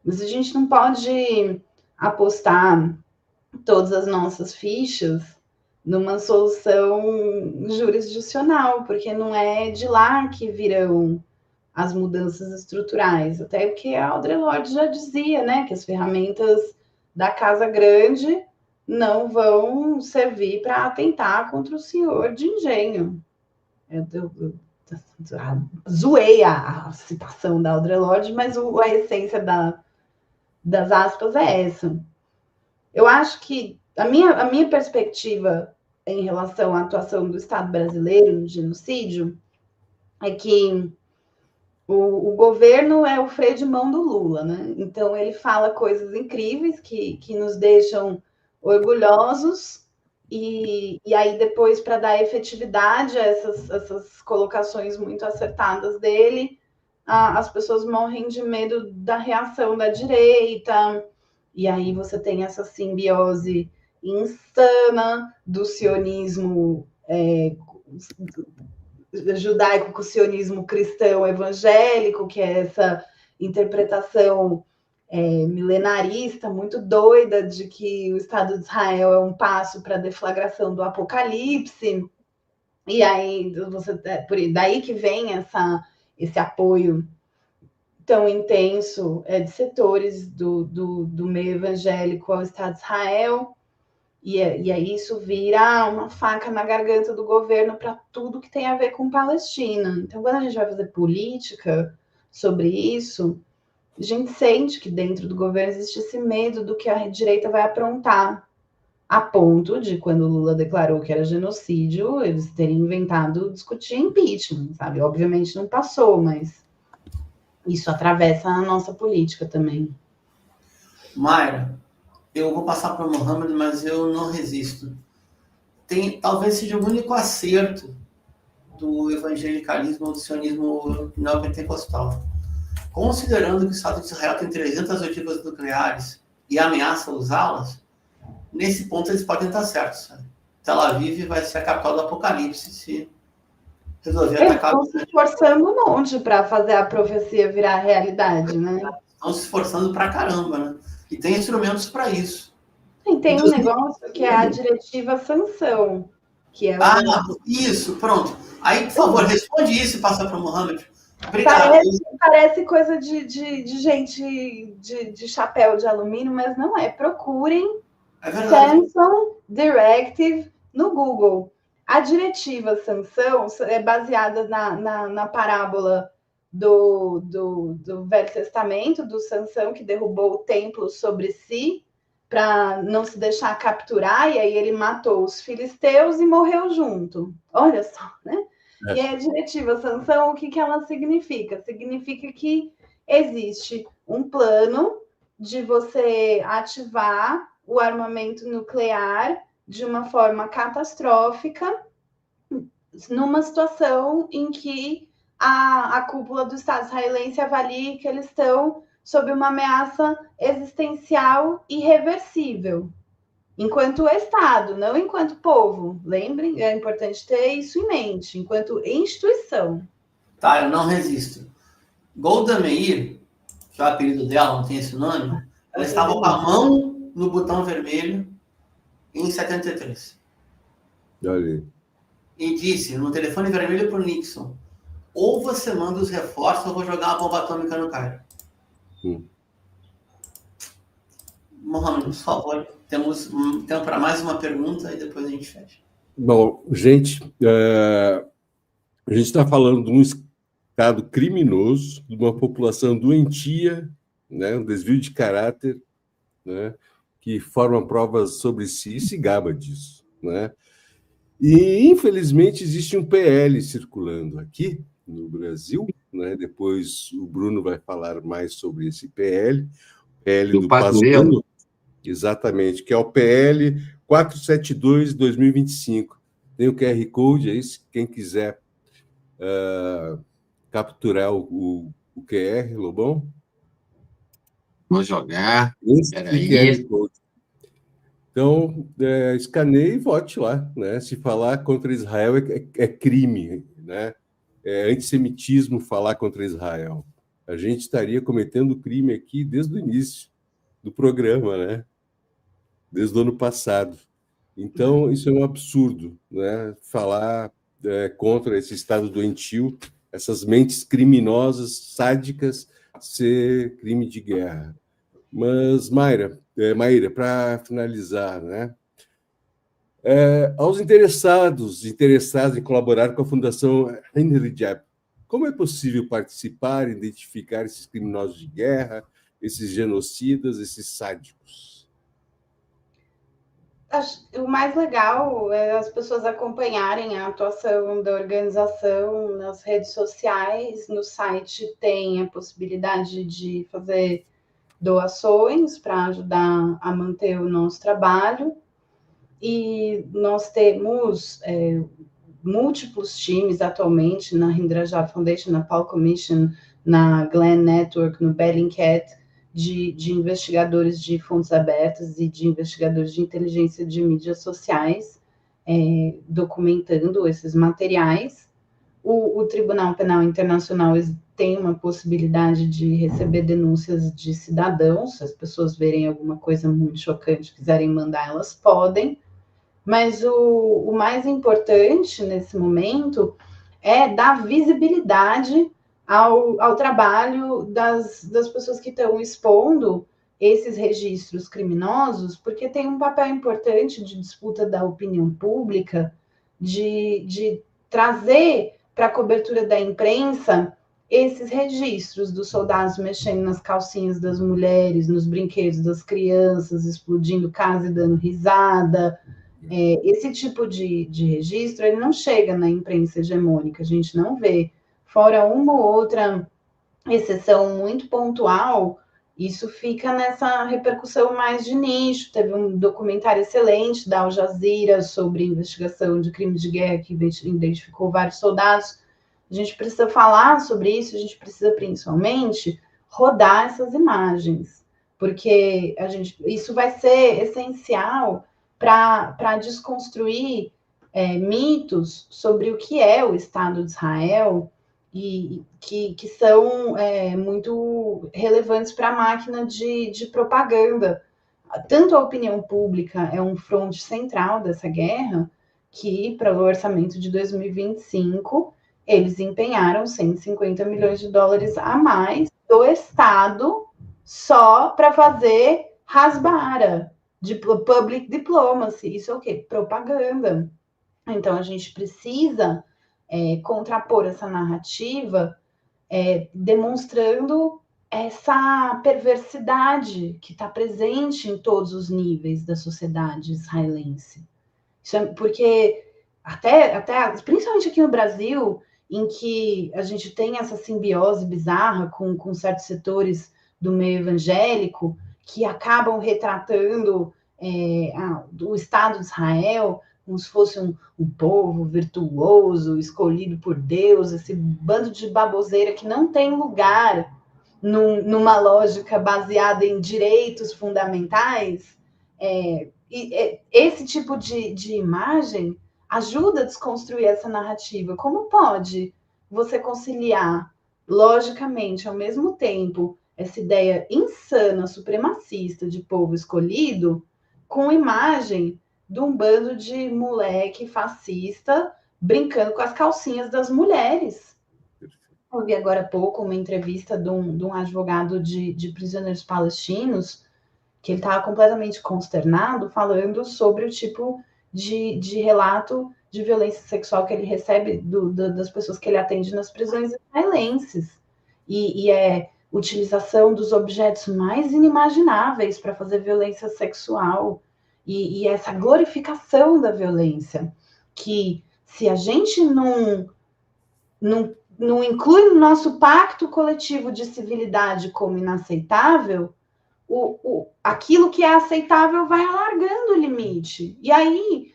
Mas a gente não pode apostar todas as nossas fichas numa solução jurisdicional, porque não é de lá que virão as mudanças estruturais. Até porque a Audre Lorde já dizia, né, que as ferramentas da Casa Grande não vão servir para atentar contra o senhor de engenho. Eu zoei a citação da Audre Lorde, mas a essência das aspas é essa. Eu acho que a minha perspectiva em relação à atuação do Estado brasileiro no genocídio é que o governo é o freio de mão do Lula, né? Então ele fala coisas incríveis que nos deixam orgulhosos e aí depois, para dar efetividade a essas colocações muito acertadas dele, as pessoas morrem de medo da reação da direita, e aí você tem essa simbiose insana do sionismo judaico com o sionismo cristão evangélico, que é essa interpretação milenarista, muito doida, de que o Estado de Israel é um passo para a deflagração do apocalipse, e aí daí que vem esse apoio tão intenso de setores do meio evangélico ao Estado de Israel, e aí isso vira uma faca na garganta do governo para tudo que tem a ver com Palestina. Então, quando a gente vai fazer política sobre isso, a gente sente que dentro do governo existe esse medo do que a direita vai aprontar, a ponto de, quando o Lula declarou que era genocídio, eles terem inventado discutir impeachment, sabe? Obviamente não passou, mas isso atravessa a nossa política também. Mayra, eu vou passar para o Mohamed, mas eu não resisto. Talvez seja o único acerto do evangelicalismo ou do sionismo neopentecostal. Considerando que o Estado de Israel tem 300 ogivas nucleares e ameaça usá-las, nesse ponto eles podem estar certos. Sabe? Tel Aviv vai ser a capital do apocalipse se resolver atacar. Estão se esforçando um monte para fazer a profecia virar realidade, né? Estão se esforçando pra caramba, né? E tem instrumentos para isso. E tem um negócio que é a diretiva sanção, que é isso, pronto. Aí, por favor, responde isso e passa para o Mohamed. Obrigado. Parece coisa de gente de chapéu de alumínio, mas não é. Procurem Sanction Directive no Google. A diretiva sanção é baseada na parábola do Velho Testamento, do Sansão que derrubou o templo sobre si para não se deixar capturar, e aí ele matou os filisteus e morreu junto. Olha só, né? E a diretiva sanção, o que ela significa? Significa que existe um plano de você ativar o armamento nuclear de uma forma catastrófica numa situação em que a cúpula do Estado israelense avalie que eles estão sob uma ameaça existencial irreversível. Enquanto Estado, não enquanto povo. Lembrem, é importante ter isso em mente, enquanto instituição. Tá, eu não resisto. Golda Meir, que é o apelido dela, não tem esse nome, ela estava com a mão no botão vermelho em 73. Olha. E disse, no telefone vermelho para o Nixon, ou você manda os reforços ou eu vou jogar uma bomba atômica no Cairo. Mohamed, por favor, temos tempo para mais uma pergunta e depois a gente fecha. Bom, gente, a gente está falando de um Estado criminoso, de uma população doentia, né, um desvio de caráter, né, que forma provas sobre si e se gaba disso, né? E, infelizmente, existe um PL circulando aqui no Brasil, né? Depois o Bruno vai falar mais sobre esse PL Do do Pazuello. Pazuello, exatamente, que é o PL 472/2025. Tem o QR Code aí, se quem quiser capturar o QR, Lobão. Vou jogar. Esse Peraí. QR Code. Então, escaneie e vote lá, né? Se falar contra Israel é crime, né? É antissemitismo falar contra Israel. A gente estaria cometendo crime aqui desde o início do programa, né? Desde o ano passado. Então, isso é um absurdo, né? Falar contra esse Estado doentio, essas mentes criminosas, sádicas, ser crime de guerra. Mas, Maíra, para finalizar, né? Aos interessados em colaborar com a Fundação Henry Japp, como é possível participar e identificar esses criminosos de guerra, esses genocidas, esses sádicos? O mais legal é as pessoas acompanharem a atuação da organização nas redes sociais. No site tem a possibilidade de fazer doações para ajudar a manter o nosso trabalho. E nós temos múltiplos times atualmente na Hindrajat Foundation, na Paul Commission, na Glenn Network, no Bellingcat, de investigadores de fontes abertas e de investigadores de inteligência de mídias sociais, documentando esses materiais. O Tribunal Penal Internacional tem uma possibilidade de receber denúncias de cidadãos. Se as pessoas verem alguma coisa muito chocante, quiserem mandar, elas podem. Mas o mais importante nesse momento é dar visibilidade ao trabalho das pessoas que estão expondo esses registros criminosos, porque tem um papel importante de disputa da opinião pública, de trazer para a cobertura da imprensa esses registros dos soldados mexendo nas calcinhas das mulheres, nos brinquedos das crianças, explodindo casa e dando risada. Esse tipo de registro ele não chega na imprensa hegemônica, a gente não vê. Fora uma ou outra exceção muito pontual, isso fica nessa repercussão mais de nicho. Teve um documentário excelente da Al Jazeera sobre investigação de crimes de guerra que identificou vários soldados. A gente precisa falar sobre isso, a gente precisa principalmente rodar essas imagens, porque isso vai ser essencial para desconstruir mitos sobre o que é o Estado de Israel e que são muito relevantes para a máquina de propaganda. Tanto a opinião pública é um fronte central dessa guerra, que para o orçamento de 2025 eles empenharam 150 milhões de dólares a mais do Estado só para fazer rasbara, de public diplomacy. Isso é o quê? Propaganda. Então, a gente precisa contrapor essa narrativa demonstrando essa perversidade que está presente em todos os níveis da sociedade israelense. Porque até principalmente aqui no Brasil, em que a gente tem essa simbiose bizarra com certos setores do meio evangélico, que acabam retratando o Estado de Israel como se fosse um povo virtuoso, escolhido por Deus, esse bando de baboseira que não tem lugar numa lógica baseada em direitos fundamentais. Esse tipo de imagem ajuda a desconstruir essa narrativa. Como pode você conciliar, logicamente, ao mesmo tempo, essa ideia insana, supremacista de povo escolhido, com imagem de um bando de moleque fascista brincando com as calcinhas das mulheres? Eu vi agora há pouco uma entrevista de um advogado de prisioneiros palestinos, que ele estava completamente consternado, falando sobre o tipo de relato de violência sexual que ele recebe das pessoas que ele atende nas prisões israelenses. E utilização dos objetos mais inimagináveis para fazer violência sexual. E essa glorificação da violência, que se a gente não não inclui no nosso pacto coletivo de civilidade como inaceitável, aquilo que é aceitável vai alargando o limite. E aí,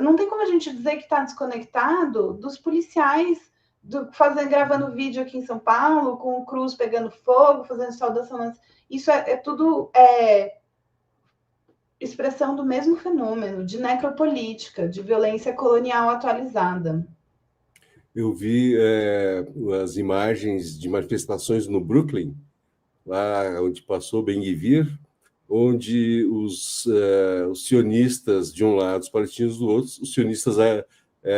não tem como a gente dizer que está desconectado dos policiais gravando vídeo aqui em São Paulo, com o Cruz pegando fogo, fazendo saudação. Isso é tudo expressão do mesmo fenômeno de necropolítica, de violência colonial atualizada. Eu vi as imagens de manifestações no Brooklyn, lá onde passou Ben-Gvir, onde os sionistas de um lado, os palestinos do outro, os sionistas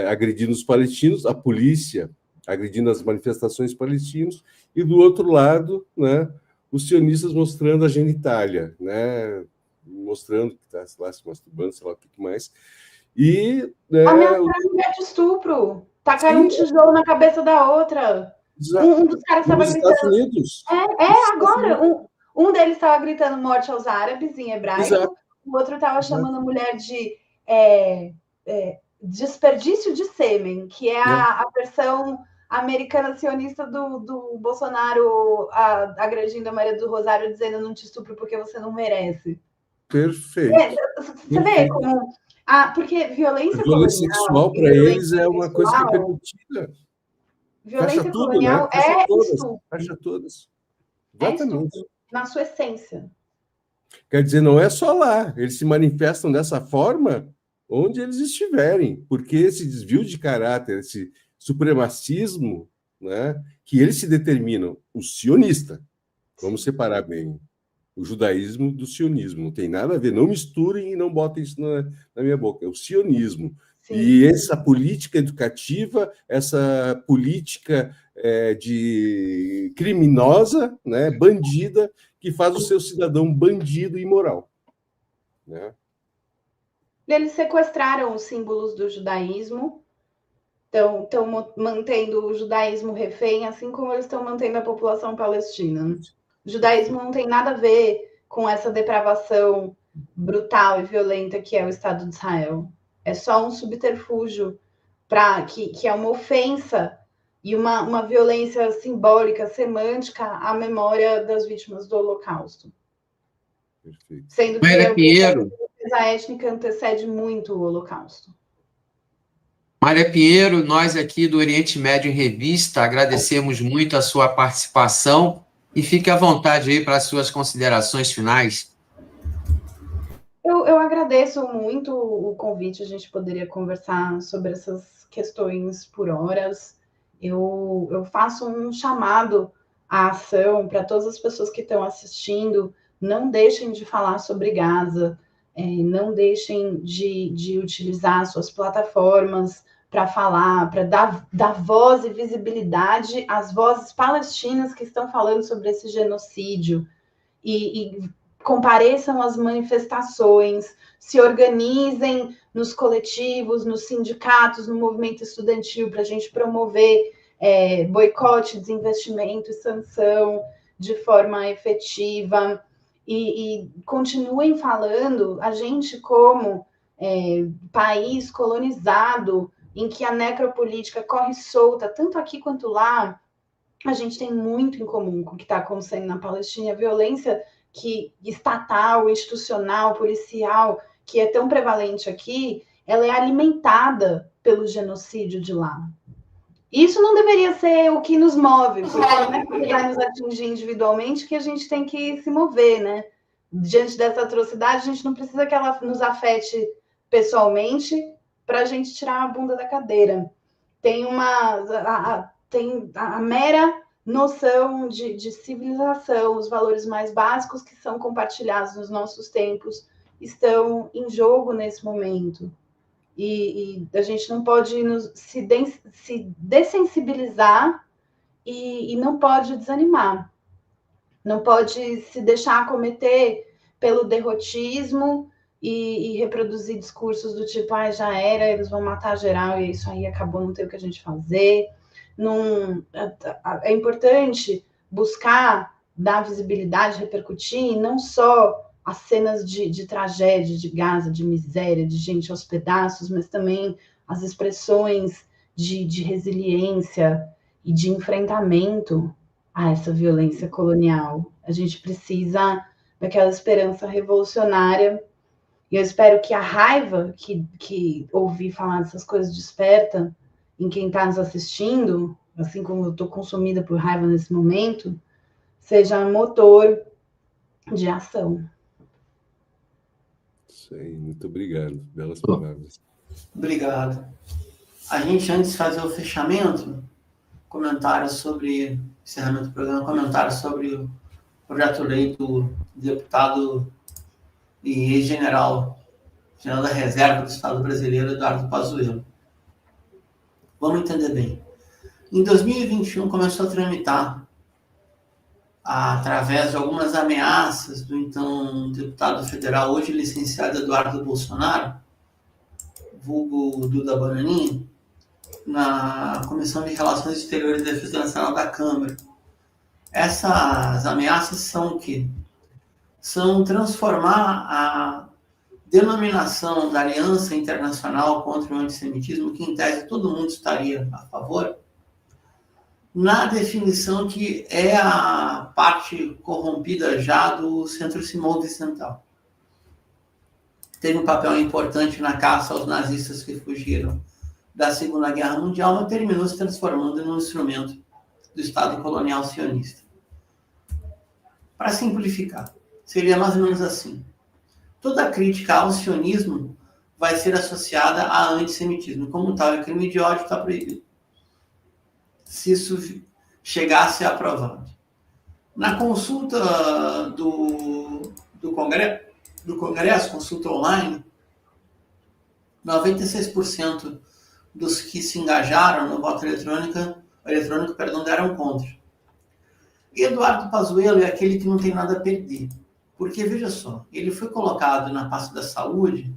agredindo os palestinos, a polícia agredindo as manifestações palestinos, e do outro lado, né, os sionistas mostrando a genitália, né, mostrando que está lá se masturbando, sei lá o que mais. E ameaçaram mulher de estupro, tacaram um tijolo na cabeça da outra. Um dos caras estava gritando. Estados Unidos. Agora. Um deles estava gritando morte aos árabes em hebraico. Exato. O outro estava chamando a mulher de desperdício de sêmen, que é a versão americana sionista do Bolsonaro agredindo a Maria do Rosário, dizendo não te estupro porque você não merece. Perfeito. Você vê como... porque violência sexual para eles é uma coisa que é permitida. Violência colonial é estupro. Fecha todas. Exatamente. Na sua essência. Quer dizer, não é só lá. Eles se manifestam dessa forma onde eles estiverem, porque esse desvio de caráter, esse supremacismo, né, que eles se determinam, o sionista, vamos separar bem o judaísmo do sionismo, não tem nada a ver, não misturem e não botem isso na minha boca, é o sionismo. Sim. E essa política educativa, essa política de criminosa, né, bandida, que faz o seu cidadão bandido e imoral. Né? Eles sequestraram os símbolos do judaísmo, estão mantendo o judaísmo refém, assim como eles estão mantendo a população palestina. O judaísmo não tem nada a ver com essa depravação brutal e violenta que é o Estado de Israel. É só um subterfúgio que é uma ofensa e uma violência simbólica, semântica à memória das vítimas do Holocausto. Perfeito. Sendo que a limpeza étnica antecede muito o Holocausto. Maria Pinheiro, nós aqui do Oriente Médio em Revista agradecemos muito a sua participação e fique à vontade aí para as suas considerações finais. Eu agradeço muito o convite, a gente poderia conversar sobre essas questões por horas. Eu faço um chamado à ação para todas as pessoas que estão assistindo, não deixem de falar sobre Gaza, não deixem de utilizar suas plataformas para falar, para dar voz e visibilidade às vozes palestinas que estão falando sobre esse genocídio e compareçam às manifestações, se organizem nos coletivos, nos sindicatos, no movimento estudantil, para a gente promover boicote, desinvestimento e sanção de forma efetiva. E continuem falando, a gente como país colonizado, em que a necropolítica corre solta, tanto aqui quanto lá, a gente tem muito em comum com o que está acontecendo na Palestina. A violência estatal, institucional, policial, que é tão prevalente aqui, ela é alimentada pelo genocídio de lá. Isso não deveria ser o que nos move, porque não é porque vai nos atingir individualmente que a gente tem que se mover, né? Diante dessa atrocidade, a gente não precisa que ela nos afete pessoalmente para a gente tirar a bunda da cadeira. Tem a mera noção de civilização, os valores mais básicos que são compartilhados nos nossos tempos estão em jogo nesse momento. E a gente não pode se dessensibilizar e não pode desanimar. Não pode se deixar acometer pelo derrotismo e reproduzir discursos do tipo, já era, eles vão matar geral e isso aí acabou, não tem o que a gente fazer. É importante buscar dar visibilidade, repercutir, não só as cenas de tragédia, de Gaza, de miséria, de gente aos pedaços, mas também as expressões de resiliência e de enfrentamento a essa violência colonial. A gente precisa daquela esperança revolucionária, e eu espero que a raiva que ouvir falar dessas coisas desperta em quem está nos assistindo, assim como eu estou consumida por raiva nesse momento, seja motor de ação. Isso aí, muito obrigado. Belas palavras. Obrigado. A gente, antes de fazer o fechamento, comentários sobre encerramento do programa, comentários sobre o projeto de lei do deputado e ex-general da Reserva do Estado Brasileiro, Eduardo Pazuello. Vamos entender bem. Em 2021, começou a tramitar, através de algumas ameaças do então deputado federal, hoje licenciado Eduardo Bolsonaro, vulgo Duda Bananinha, na Comissão de Relações Exteriores e Defesa Nacional da Câmara. Essas ameaças são o quê? São transformar a denominação da Aliança Internacional contra o Antissemitismo, que em tese todo mundo estaria a favor, na definição que é a parte corrompida já do Centro-Simão Ocidental. Teve um papel importante na caça aos nazistas que fugiram da Segunda Guerra Mundial, mas terminou se transformando num instrumento do Estado colonial sionista. Para simplificar, seria mais ou menos assim. Toda crítica ao sionismo vai ser associada a antissemitismo. Como tal, é crime de ódio, está proibido. Se isso chegasse a aprovado. Na consulta do Congresso, consulta online, 96% dos que se engajaram no voto eletrônico, deram contra. E Eduardo Pazuello é aquele que não tem nada a perder. Porque, veja só, ele foi colocado na pasta da saúde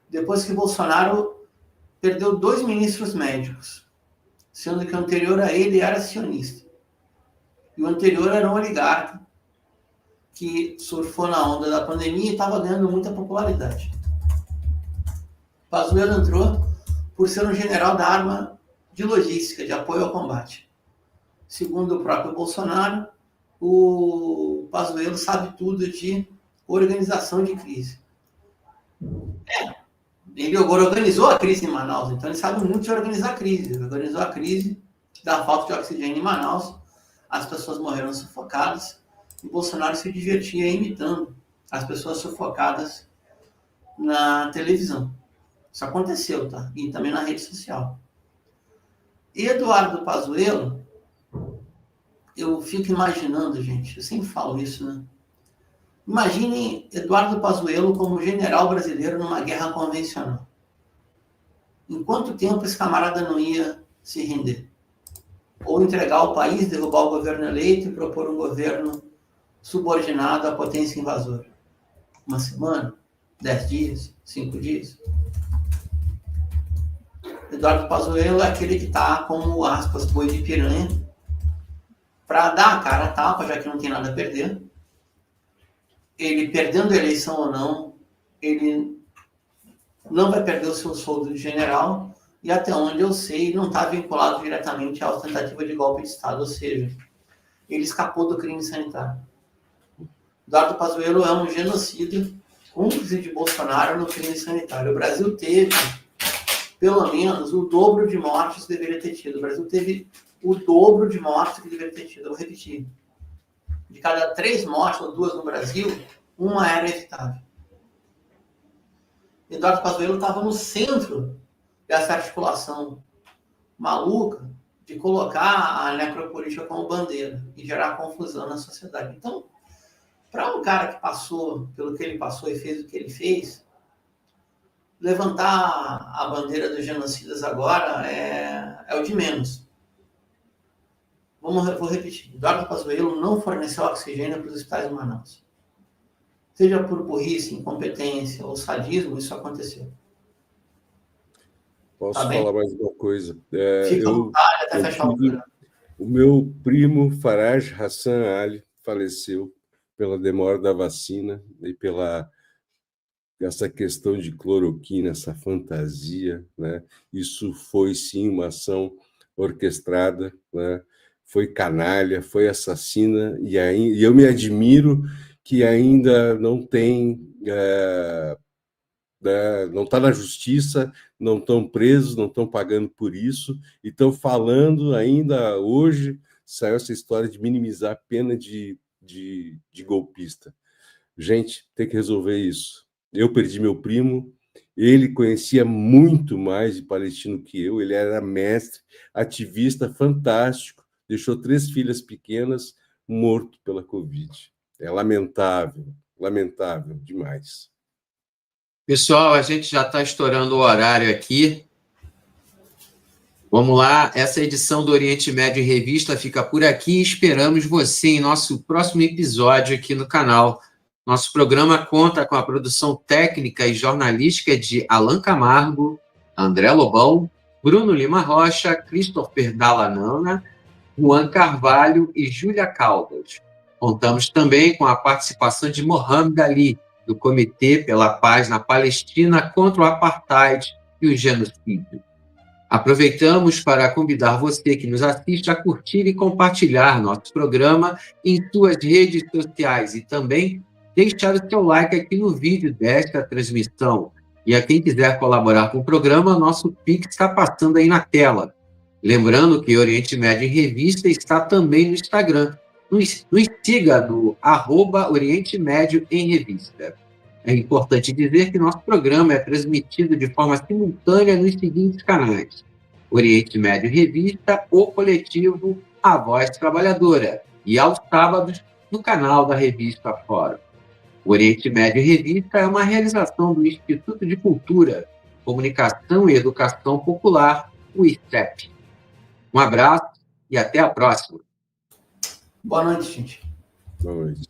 depois que Bolsonaro perdeu 2 ministros médicos, sendo que o anterior a ele era sionista. E o anterior era um oligarca que surfou na onda da pandemia e estava ganhando muita popularidade. Pazuello entrou por ser um general da arma de logística, de apoio ao combate. Segundo o próprio Bolsonaro, o Pazuello sabe tudo de organização de crise. Ele organizou a crise em Manaus, então ele sabe muito de organizar a crise. Ele organizou a crise da falta de oxigênio em Manaus, as pessoas morreram sufocadas, e Bolsonaro se divertia imitando as pessoas sufocadas na televisão. Isso aconteceu, tá? E também na rede social. E Eduardo Pazuello, eu fico imaginando, gente, eu sempre falo isso, né? Imaginem Eduardo Pazuello como general brasileiro numa guerra convencional. Em quanto tempo esse camarada não ia se render? Ou entregar o país, derrubar o governo eleito e propor um governo subordinado à potência invasora? 1 semana? 10 dias? 5 dias? Eduardo Pazuello é aquele que está como, aspas, boi de piranha, para dar a cara a tapa, já que não tem nada a perder. Ele, perdendo a eleição ou não, ele não vai perder o seu soldo de general, e até onde eu sei, não está vinculado diretamente à tentativa de golpe de Estado, ou seja, ele escapou do crime sanitário. Eduardo Pazuello é um genocida, cúmplice de Bolsonaro no crime sanitário. O Brasil teve, pelo menos, o dobro de mortes que deveria ter tido. O Brasil teve o dobro de mortes que deveria ter tido. Eu vou repetir. De cada 3 mortes, ou 2 no Brasil, 1 era evitável. Eduardo Pazuello estava no centro dessa articulação maluca de colocar a necropolítica como bandeira e gerar confusão na sociedade. Então, para um cara que passou pelo que ele passou e fez o que ele fez, levantar a bandeira dos genocidas agora é o de menos. Vou repetir. Eduardo Pazuello não forneceu oxigênio para os hospitais de Manaus. Seja por burrice, incompetência ou sadismo, isso aconteceu. Posso falar mais uma coisa? Fica à vontade até fechar o programa. O meu primo Faraj Hassan Ali faleceu pela demora da vacina e pela essa questão de cloroquina, essa fantasia, né? Isso foi, sim, uma ação orquestrada, né? Foi canalha, foi assassina, e eu me admiro que ainda não tem, não está na justiça, não estão presos, não estão pagando por isso, e estão falando ainda hoje, saiu essa história de minimizar a pena de golpista. Gente, tem que resolver isso. Eu perdi meu primo, ele conhecia muito mais de palestino que eu, ele era mestre, ativista fantástico, deixou 3 filhas pequenas, morto pela Covid. É lamentável, lamentável demais. Pessoal, a gente já está estourando o horário aqui. Vamos lá, essa edição do Oriente Médio em Revista fica por aqui. Esperamos você em nosso próximo episódio aqui no canal. Nosso programa conta com a produção técnica e jornalística de Alan Camargo, André Lobão, Bruno Lima Rocha, Christopher Dallanana, Juan Carvalho e Júlia Caldas. Contamos também com a participação de Mohamed Ali, do Comitê pela Paz na Palestina contra o Apartheid e o Genocídio. Aproveitamos para convidar você que nos assiste a curtir e compartilhar nosso programa em suas redes sociais e também deixar o seu like aqui no vídeo desta transmissão. E a quem quiser colaborar com o programa, nosso Pix está passando aí na tela. Lembrando que Oriente Médio em Revista está também no Instagram. Nos siga no @Oriente Médio em Revista. É importante dizer que nosso programa é transmitido de forma simultânea nos seguintes canais: Oriente Médio em Revista, o coletivo A Voz Trabalhadora, e aos sábados no canal da revista Fórum. O Oriente Médio em Revista é uma realização do Instituto de Cultura, Comunicação e Educação Popular, o ICEP. Um abraço e até a próxima. Boa noite, gente. Boa noite.